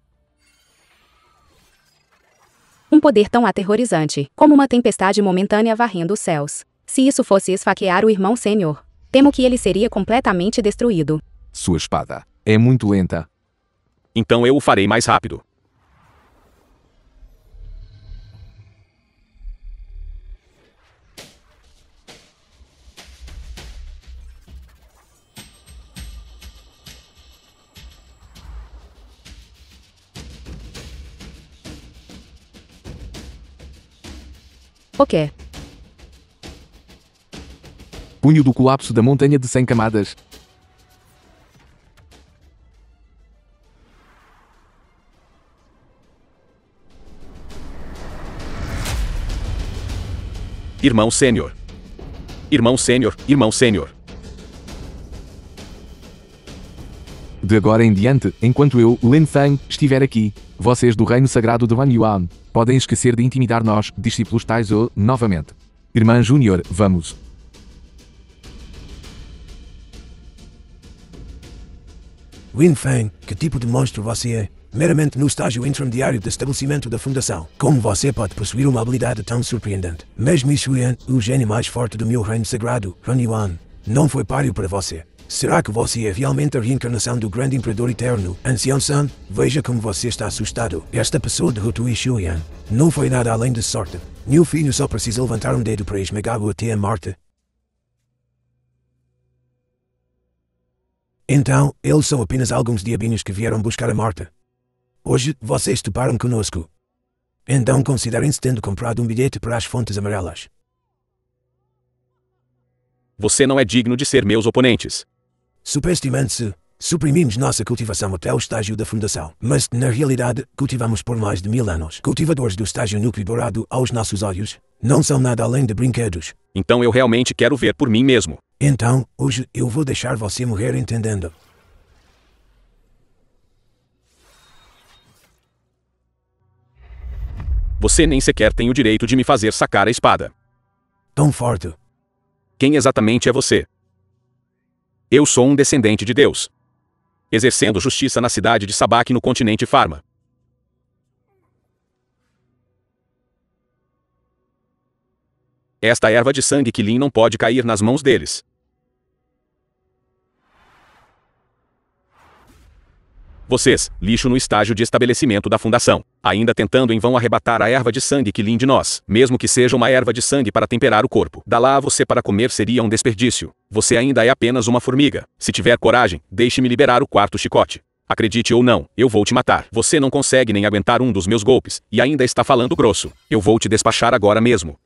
Um poder tão aterrorizante, como uma tempestade momentânea varrendo os céus. Se isso fosse esfaquear o irmão Sênior, temo que ele seria completamente destruído. Sua espada é muito lenta. Então eu o farei mais rápido. O quê? Punho do colapso da montanha de 100 camadas. Irmão Sênior. Irmão Sênior, irmão Sênior. De agora em diante, enquanto eu, Lin Feng, estiver aqui, vocês do Reino Sagrado de Wan Yuan podem esquecer de intimidar nós, discípulos Taizo, novamente. Irmã Júnior, vamos. Lin Feng, que tipo de monstro você é? Meramente no estágio intermediário de estabelecimento da fundação. Como você pode possuir uma habilidade tão surpreendente? Mesmo Shuyan, o gênio mais forte do meu reino sagrado, Wan Yuan, não foi páreo para você. Será que você é realmente a reencarnação do grande imperador eterno, Ancião Sun? Veja como você está assustado. Esta pessoa derrotou Shuyan. Não foi nada além de sorte. Meu filho só precisa levantar um dedo para esmagá-lo até a morte. Então, eles são apenas alguns diabinhos que vieram buscar a morte. Hoje, vocês toparam conosco. Então considerem-se tendo comprado um bilhete para as Fontes Amarelas. Você não é digno de ser meus oponentes. Supostamente, suprimimos nossa cultivação até o estágio da fundação. Mas, na realidade, cultivamos por mais de 1000 anos. Cultivadores do estágio núcleo dourado, aos nossos olhos, não são nada além de brinquedos. Então eu realmente quero ver por mim mesmo. Então, hoje, eu vou deixar você morrer entendendo. Você nem sequer tem o direito de me fazer sacar a espada. Tão forte. Quem exatamente é você? Eu sou um descendente de Deus, exercendo justiça na cidade de Sabak no continente Pharma. Esta erva de sangue Qilin não pode cair nas mãos deles. Vocês, lixo no estágio de estabelecimento da fundação, ainda tentando em vão arrebatar a erva de sangue Qilin de nós, mesmo que seja uma erva de sangue para temperar o corpo. Dá lá a você para comer seria um desperdício. Você ainda é apenas uma formiga. Se tiver coragem, deixe-me liberar o quarto chicote. Acredite ou não, eu vou te matar. Você não consegue nem aguentar um dos meus golpes, e ainda está falando grosso. Eu vou te despachar agora mesmo.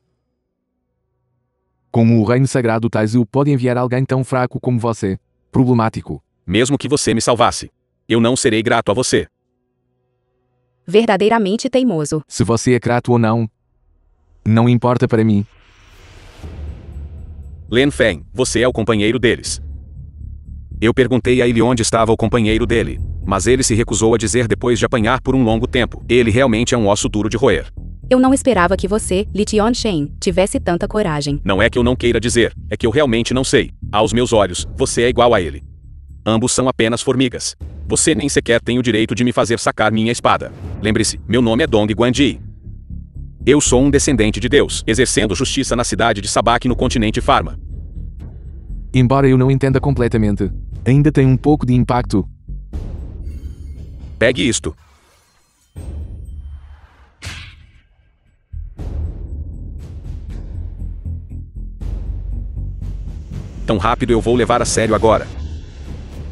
Como o Reino Sagrado Taizu pode enviar alguém tão fraco como você? Problemático. Mesmo que você me salvasse, eu não serei grato a você. Verdadeiramente teimoso. Se você é grato ou não, não importa para mim. Lin Feng, você é o companheiro deles. Eu perguntei a ele onde estava o companheiro dele, mas ele se recusou a dizer depois de apanhar por um longo tempo. Ele realmente é um osso duro de roer. Eu não esperava que você, Li Tian-Shen, tivesse tanta coragem. Não é que eu não queira dizer, é que eu realmente não sei. Aos meus olhos, você é igual a ele. Ambos são apenas formigas. Você nem sequer tem o direito de me fazer sacar minha espada. Lembre-se, meu nome é Dong Guanji. Eu sou um descendente de Deus, exercendo justiça na cidade de Sabak no continente Pharma. Embora eu não entenda completamente, ainda tem um pouco de impacto. Pegue isto. Tão rápido eu vou levar a sério agora.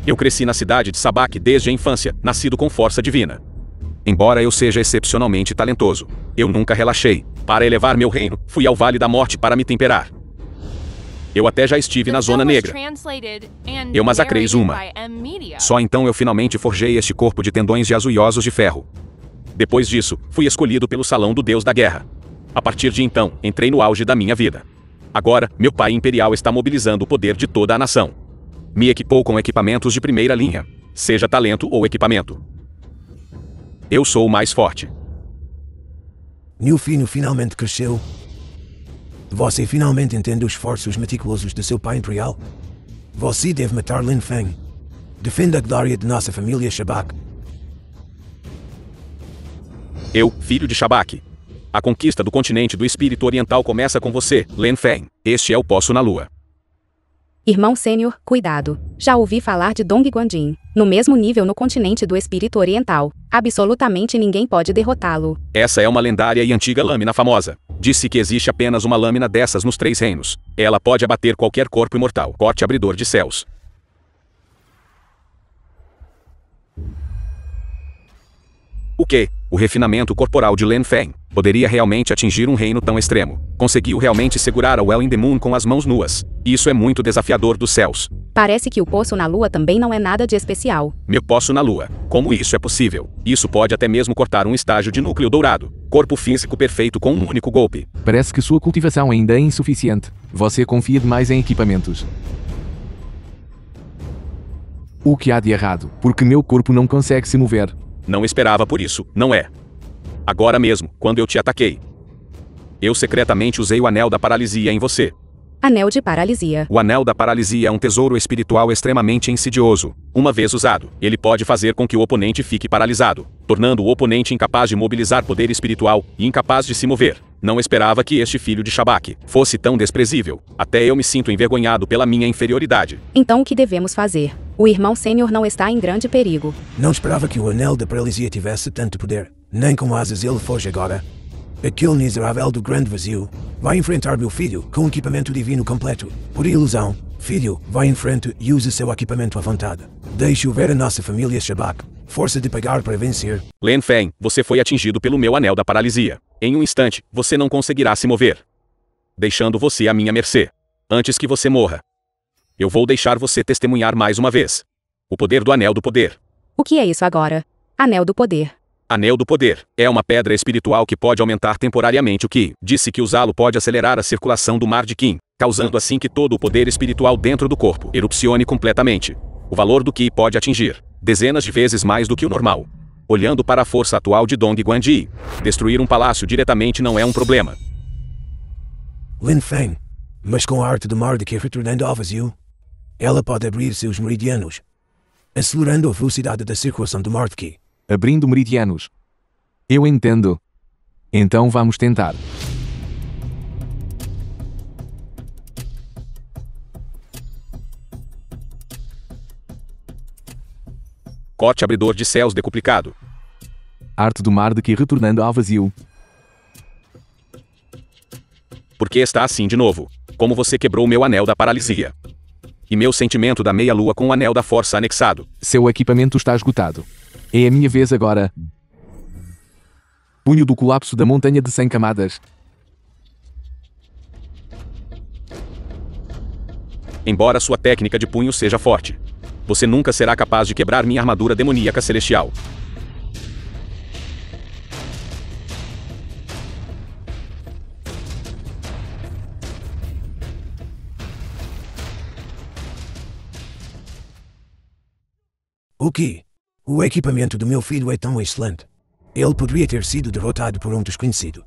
Eu cresci na cidade de Sabak desde a infância, nascido com força divina. Embora eu seja excepcionalmente talentoso, eu nunca relaxei. Para elevar meu reino, fui ao Vale da Morte para me temperar. Eu até já estive na Zona Negra. Eu massacrei Zuma. Só então eu finalmente forjei este corpo de tendões de azuiosos de ferro. Depois disso, fui escolhido pelo Salão do Deus da Guerra. A partir de então, entrei no auge da minha vida. Agora, meu pai imperial está mobilizando o poder de toda a nação. Me equipou com equipamentos de primeira linha, seja talento ou equipamento. Eu sou o mais forte. Meu filho finalmente cresceu. Você finalmente entende os esforços meticulosos de seu pai imperial? Você deve matar Lin Feng. Defenda a glória de nossa família Shabak. Eu, filho de Shabak. A conquista do continente do espírito oriental começa com você, Lin Feng. Este é o poço na lua. Irmão sênior, cuidado. Já ouvi falar de Dong Guanjin. No mesmo nível no continente do espírito oriental. Absolutamente ninguém pode derrotá-lo. Essa é uma lendária e antiga lâmina famosa. Disse que existe apenas uma lâmina dessas nos 3 reinos. Ela pode abater qualquer corpo imortal. Corte abridor de céus. O quê? O refinamento corporal de Lin Feng poderia realmente atingir um reino tão extremo. Conseguiu realmente segurar a Well in the Moon com as mãos nuas. Isso é muito desafiador dos céus. Parece que o poço na lua também não é nada de especial. Meu poço na lua. Como isso é possível? Isso pode até mesmo cortar um estágio de núcleo dourado. Corpo físico perfeito com um único golpe. Parece que sua cultivação ainda é insuficiente. Você confia demais em equipamentos. O que há de errado? Porque meu corpo não consegue se mover. Não esperava por isso, não é? Agora mesmo, quando eu te ataquei. Eu secretamente usei o Anel da Paralisia em você. Anel de Paralisia. O Anel da Paralisia é um tesouro espiritual extremamente insidioso. Uma vez usado, ele pode fazer com que o oponente fique paralisado, tornando o oponente incapaz de mobilizar poder espiritual e incapaz de se mover. Não esperava que este filho de Shabak fosse tão desprezível. Até eu me sinto envergonhado pela minha inferioridade. Então o que devemos fazer? O irmão sênior não está em grande perigo. Não esperava que o Anel da Paralisia tivesse tanto poder. Nem com asas ele foge agora. Aquele miserável do grande vazio vai enfrentar meu filho com equipamento divino completo. Por ilusão, filho, vai em frente e use seu equipamento à vontade. Deixe-o ver a nossa família Shabak. Força de pagar para vencer. Lin Feng, você foi atingido pelo meu Anel da Paralisia. Em um instante, você não conseguirá se mover, deixando você à minha mercê. Antes que você morra, eu vou deixar você testemunhar mais uma vez o poder do Anel do Poder. O que é isso agora? Anel do Poder. Anel do Poder é uma pedra espiritual que pode aumentar temporariamente o Ki. Disse que usá-lo pode acelerar a circulação do mar de Qin, causando assim que todo o poder espiritual dentro do corpo erupcione completamente. O valor do Ki pode atingir dezenas de vezes mais do que o normal. Olhando para a força atual de Dong Guanji, destruir um palácio diretamente não é um problema. Lin Feng, mas com a arte do mar de que retornando ao vazio, ela pode abrir seus meridianos, acelerando a velocidade da circulação do mar de Qi. Abrindo meridianos. Eu entendo. Então vamos tentar. Corte abridor de céus decuplicado. Arte do mar de que retornando ao vazio. Por que está assim de novo? Como você quebrou meu Anel da Paralisia? E meu sentimento da meia-lua com o Anel da Força anexado. Seu equipamento está esgotado. É a minha vez agora. Punho do colapso da montanha de 100 camadas. Embora sua técnica de punho seja forte, você nunca será capaz de quebrar minha armadura demoníaca celestial. O que? O equipamento do meu filho é tão excelente. Ele poderia ter sido derrotado por um desconhecido.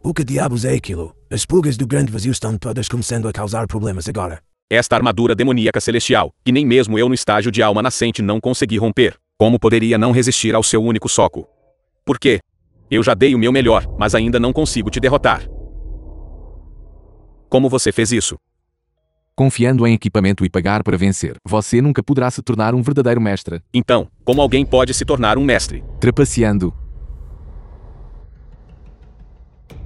O que diabos é aquilo? As pulgas do grande vazio estão todas começando a causar problemas agora. Esta armadura demoníaca celestial, que nem mesmo eu no estágio de alma nascente não consegui romper. Como poderia não resistir ao seu único soco? Por quê? Eu já dei o meu melhor, mas ainda não consigo te derrotar. Como você fez isso? Confiando em equipamento e pagar para vencer, você nunca poderá se tornar um verdadeiro mestre. Então, como alguém pode se tornar um mestre? Trapaceando.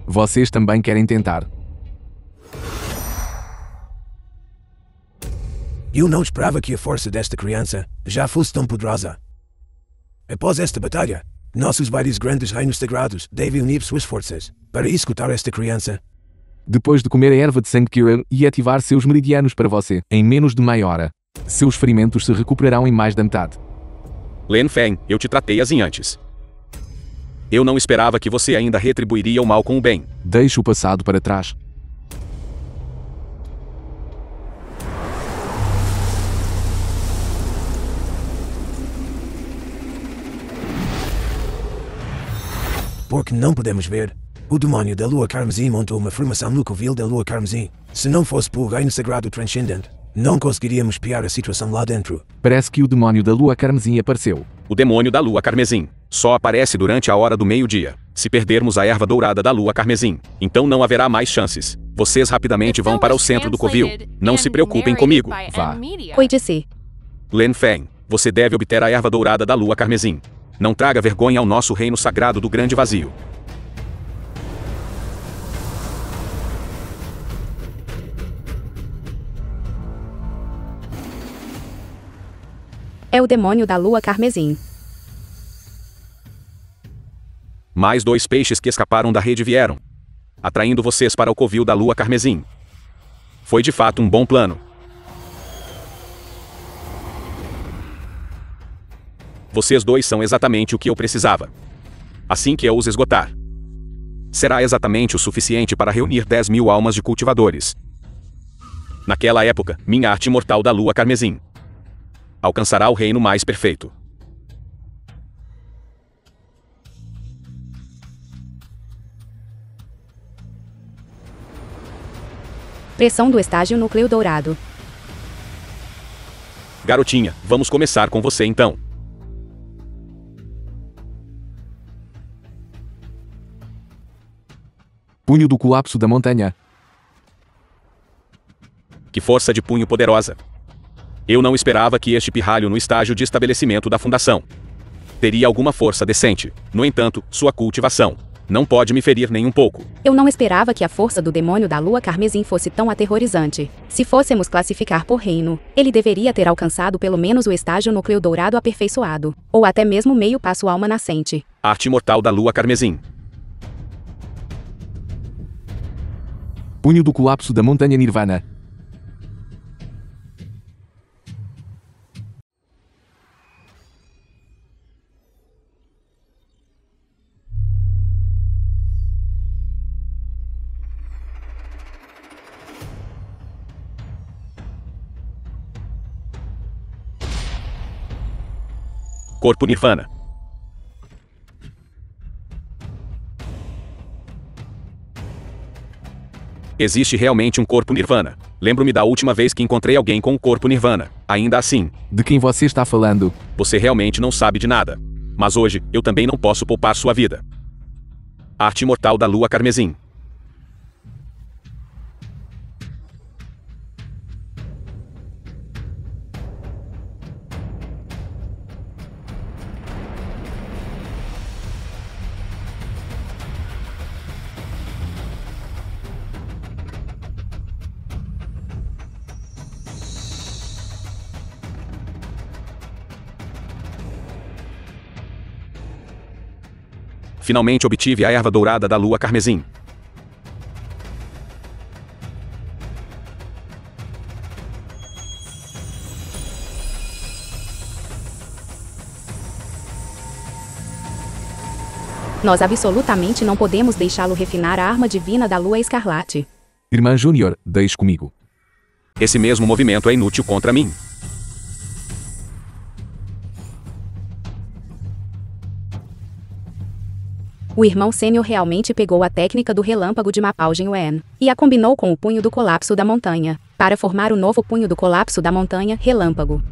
Vocês também querem tentar. Eu não esperava que a força desta criança já fosse tão poderosa. Após esta batalha, nossos vários grandes reinos sagrados devem unir suas forças para escutar esta criança. Depois de comer a erva de sangue Kira e ativar seus meridianos para você, em menos de meia hora, seus ferimentos se recuperarão em mais da metade. Lin Feng, eu te tratei assim antes. Eu não esperava que você ainda retribuiria o mal com o bem. Deixe o passado para trás. Porque não podemos ver. O demônio da Lua Carmesim montou uma formação no covil da Lua Carmesim. Se não fosse pelo Reino Sagrado Transcendente, não conseguiríamos piar a situação lá dentro. Parece que o demônio da Lua Carmesim apareceu. O demônio da Lua Carmesim só aparece durante a hora do meio-dia. Se perdermos a erva dourada da Lua Carmesim, então não haverá mais chances. Vocês rapidamente vão para o centro do covil. Não se preocupem comigo. Vá. Cuide-se. Lin Feng, você deve obter a erva dourada da Lua Carmesim. Não traga vergonha ao nosso reino sagrado do Grande Vazio. É o demônio da Lua Carmesim. Mais 2 peixes que escaparam da rede vieram, atraindo vocês para o covil da Lua Carmesim. Foi de fato um bom plano. Vocês dois são exatamente o que eu precisava. Assim que eu os esgotar, será exatamente o suficiente para reunir 10.000 almas de cultivadores. Naquela época, minha arte mortal da Lua Carmesim alcançará o reino mais perfeito. Pressão do estágio núcleo dourado. Garotinha, vamos começar com você então. Punho do colapso da montanha. Que força de punho poderosa. Eu não esperava que este pirralho no estágio de estabelecimento da fundação teria alguma força decente. No entanto, sua cultivação não pode me ferir nem um pouco. Eu não esperava que a força do demônio da Lua Carmesim fosse tão aterrorizante. Se fôssemos classificar por reino, ele deveria ter alcançado pelo menos o estágio núcleo dourado aperfeiçoado, ou até mesmo meio passo alma nascente. Arte mortal da Lua Carmesim. Punho do colapso da montanha Nirvana. Corpo Nirvana. Existe realmente um corpo Nirvana. Lembro-me da última vez que encontrei alguém com um corpo Nirvana. Ainda assim, De quem você está falando? você realmente não sabe de nada. Mas hoje, eu também não posso poupar sua vida. Arte mortal da Lua Carmesim. Finalmente obtive a erva dourada da Lua Carmesim. Nós absolutamente não podemos deixá-lo refinar a arma divina da Lua Escarlate. Irmã Júnior, deixe comigo. Esse mesmo movimento é inútil contra mim. O irmão sênior realmente pegou a técnica do relâmpago de Mapao Jinwen e a combinou com o punho do colapso da montanha, para formar o novo punho do colapso da montanha relâmpago.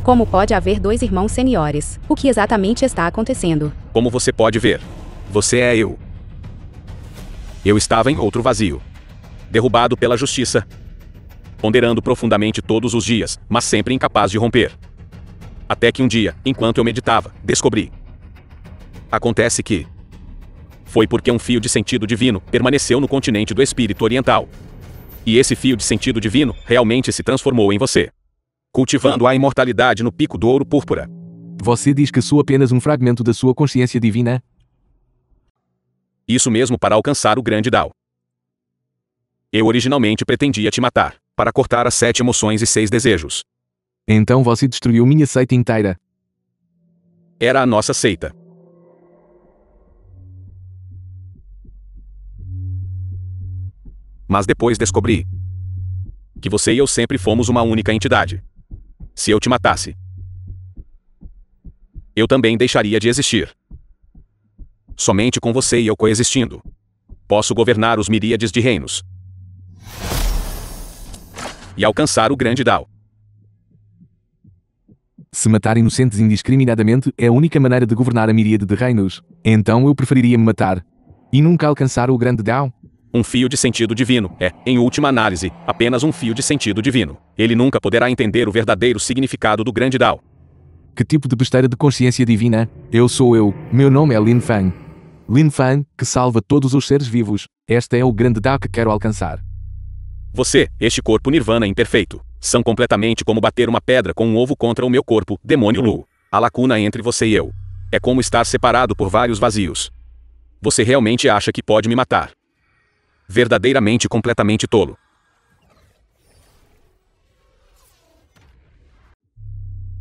Como pode haver dois irmãos seniores? O que exatamente está acontecendo? Como você pode ver, você é eu. Eu estava em outro vazio. Derrubado pela justiça. Ponderando profundamente todos os dias, mas sempre incapaz de romper. Até que um dia, enquanto eu meditava, descobri. Acontece que foi porque um fio de sentido divino permaneceu no continente do espírito oriental. E esse fio de sentido divino realmente se transformou em você. Cultivando a imortalidade no pico do ouro púrpura. Você diz que sou apenas um fragmento da sua consciência divina? Isso mesmo, para alcançar o grande Dao. Eu originalmente pretendia te matar, para cortar as 7 emoções e 6 desejos. Então você destruiu minha seita inteira. Era a nossa seita. Mas depois descobri que você e eu sempre fomos uma única entidade. Se eu te matasse, eu também deixaria de existir. Somente com você e eu coexistindo, posso governar os miríades de reinos e alcançar o grande Dao. Se matar inocentes indiscriminadamente é a única maneira de governar a miríade de reinos, então eu preferiria me matar e nunca alcançar o grande Dao. Um fio de sentido divino é, em última análise, apenas um fio de sentido divino. Ele nunca poderá entender o verdadeiro significado do grande Dao. Que tipo de besteira de consciência divina? Eu sou eu. Meu nome é Lin Fang. Lin Fang, que salva todos os seres vivos. Este é o grande Dao que quero alcançar. Você, este corpo nirvana imperfeito, são completamente como bater uma pedra com um ovo contra o meu corpo, demônio Lu. A lacuna entre você e eu é como estar separado por vários vazios. Você realmente acha que pode me matar? Verdadeiramente completamente tolo.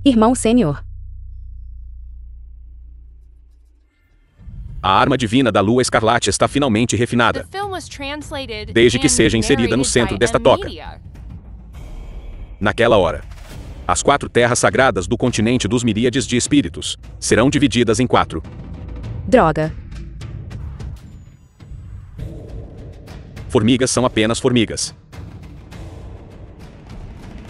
Irmão sênior. A arma divina da lua escarlate está finalmente refinada, desde que seja inserida no centro desta toca. Naquela hora, as 4 terras sagradas do continente dos miríades de espíritos serão divididas em 4. Droga. Formigas são apenas formigas.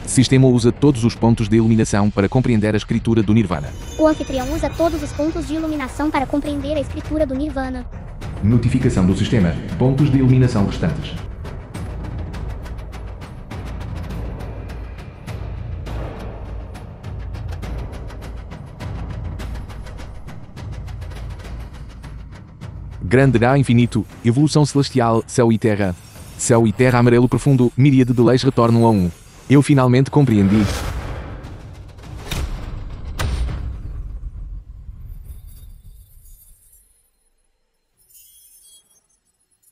Sistema usa todos os pontos de iluminação para compreender a escritura do Nirvana. O anfitrião usa todos os pontos de iluminação para compreender a escritura do Nirvana. Notificação do sistema. Pontos de iluminação restantes. Grande Dao infinito, evolução celestial, céu e terra. Céu e terra amarelo profundo, miríade de leis retornam a um. Eu finalmente compreendi.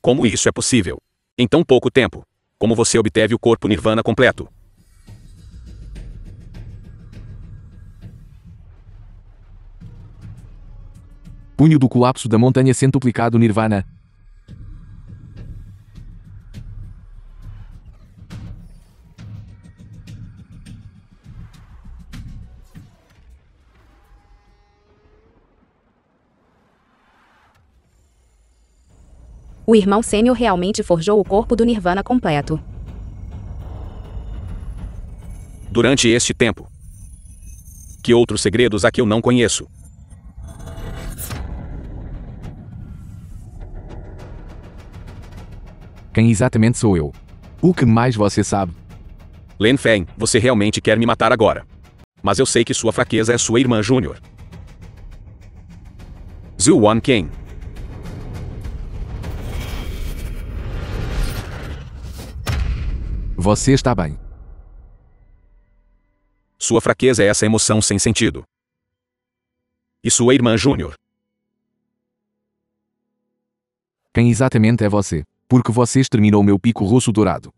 Como isso é possível? Em tão pouco tempo. Como você obteve o corpo nirvana completo? Punho do colapso da montanha centuplicado Nirvana. O irmão sênior realmente forjou o corpo do Nirvana completo. Durante este tempo. Que outros segredos há que eu não conheço? Quem exatamente sou eu? O que mais você sabe? Lin Feng, você realmente quer me matar agora. Mas eu sei que sua fraqueza é sua irmã Júnior. Zhu Wan Ken. Você está bem. Sua fraqueza é essa emoção sem sentido. E sua irmã Júnior. Quem exatamente é você? Porque você exterminou meu pico roxo dourado.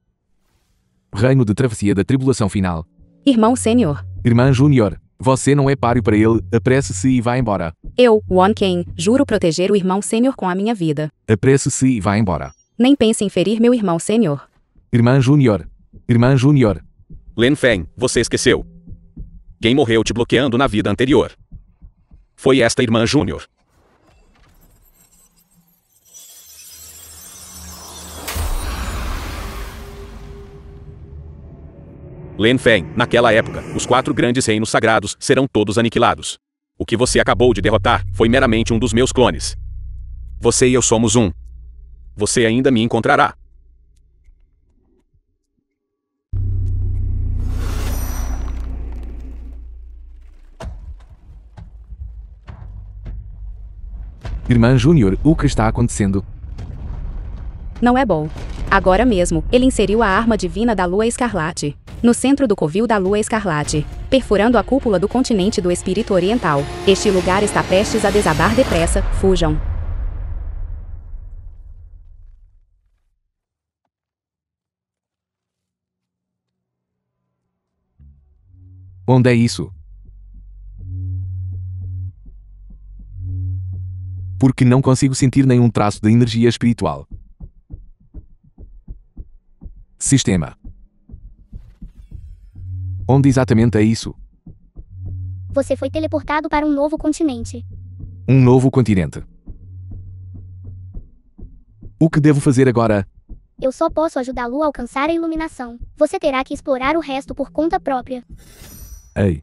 Reino de travessia da tribulação final. Irmão sênior. Irmã Júnior, você não é páreo para ele, apresse-se e vá embora. Eu, Wan Ken, juro proteger o irmão sênior com a minha vida. Apresse-se e vá embora. Nem pense em ferir meu irmão sênior. Irmã Júnior. Irmã Júnior. Lin Feng, você esqueceu. Quem morreu te bloqueando na vida anterior? Foi esta irmã Júnior. Lin Feng, naquela época, os 4 grandes reinos sagrados serão todos aniquilados. O que você acabou de derrotar foi meramente um dos meus clones. Você e eu somos um. Você ainda me encontrará. Irmã Júnior, o que está acontecendo? Não é bom. Agora mesmo, ele inseriu a arma divina da Lua Escarlate no centro do covil da Lua Escarlate, perfurando a cúpula do continente do Espírito Oriental. Este lugar está prestes a desabar depressa. Fujam. Onde é isso? Porque não consigo sentir nenhum traço de energia espiritual. Sistema. Onde exatamente é isso? Você foi teleportado para um novo continente. Um novo continente. O que devo fazer agora? Eu só posso ajudá-lo a alcançar a iluminação. Você terá que explorar o resto por conta própria. Ei.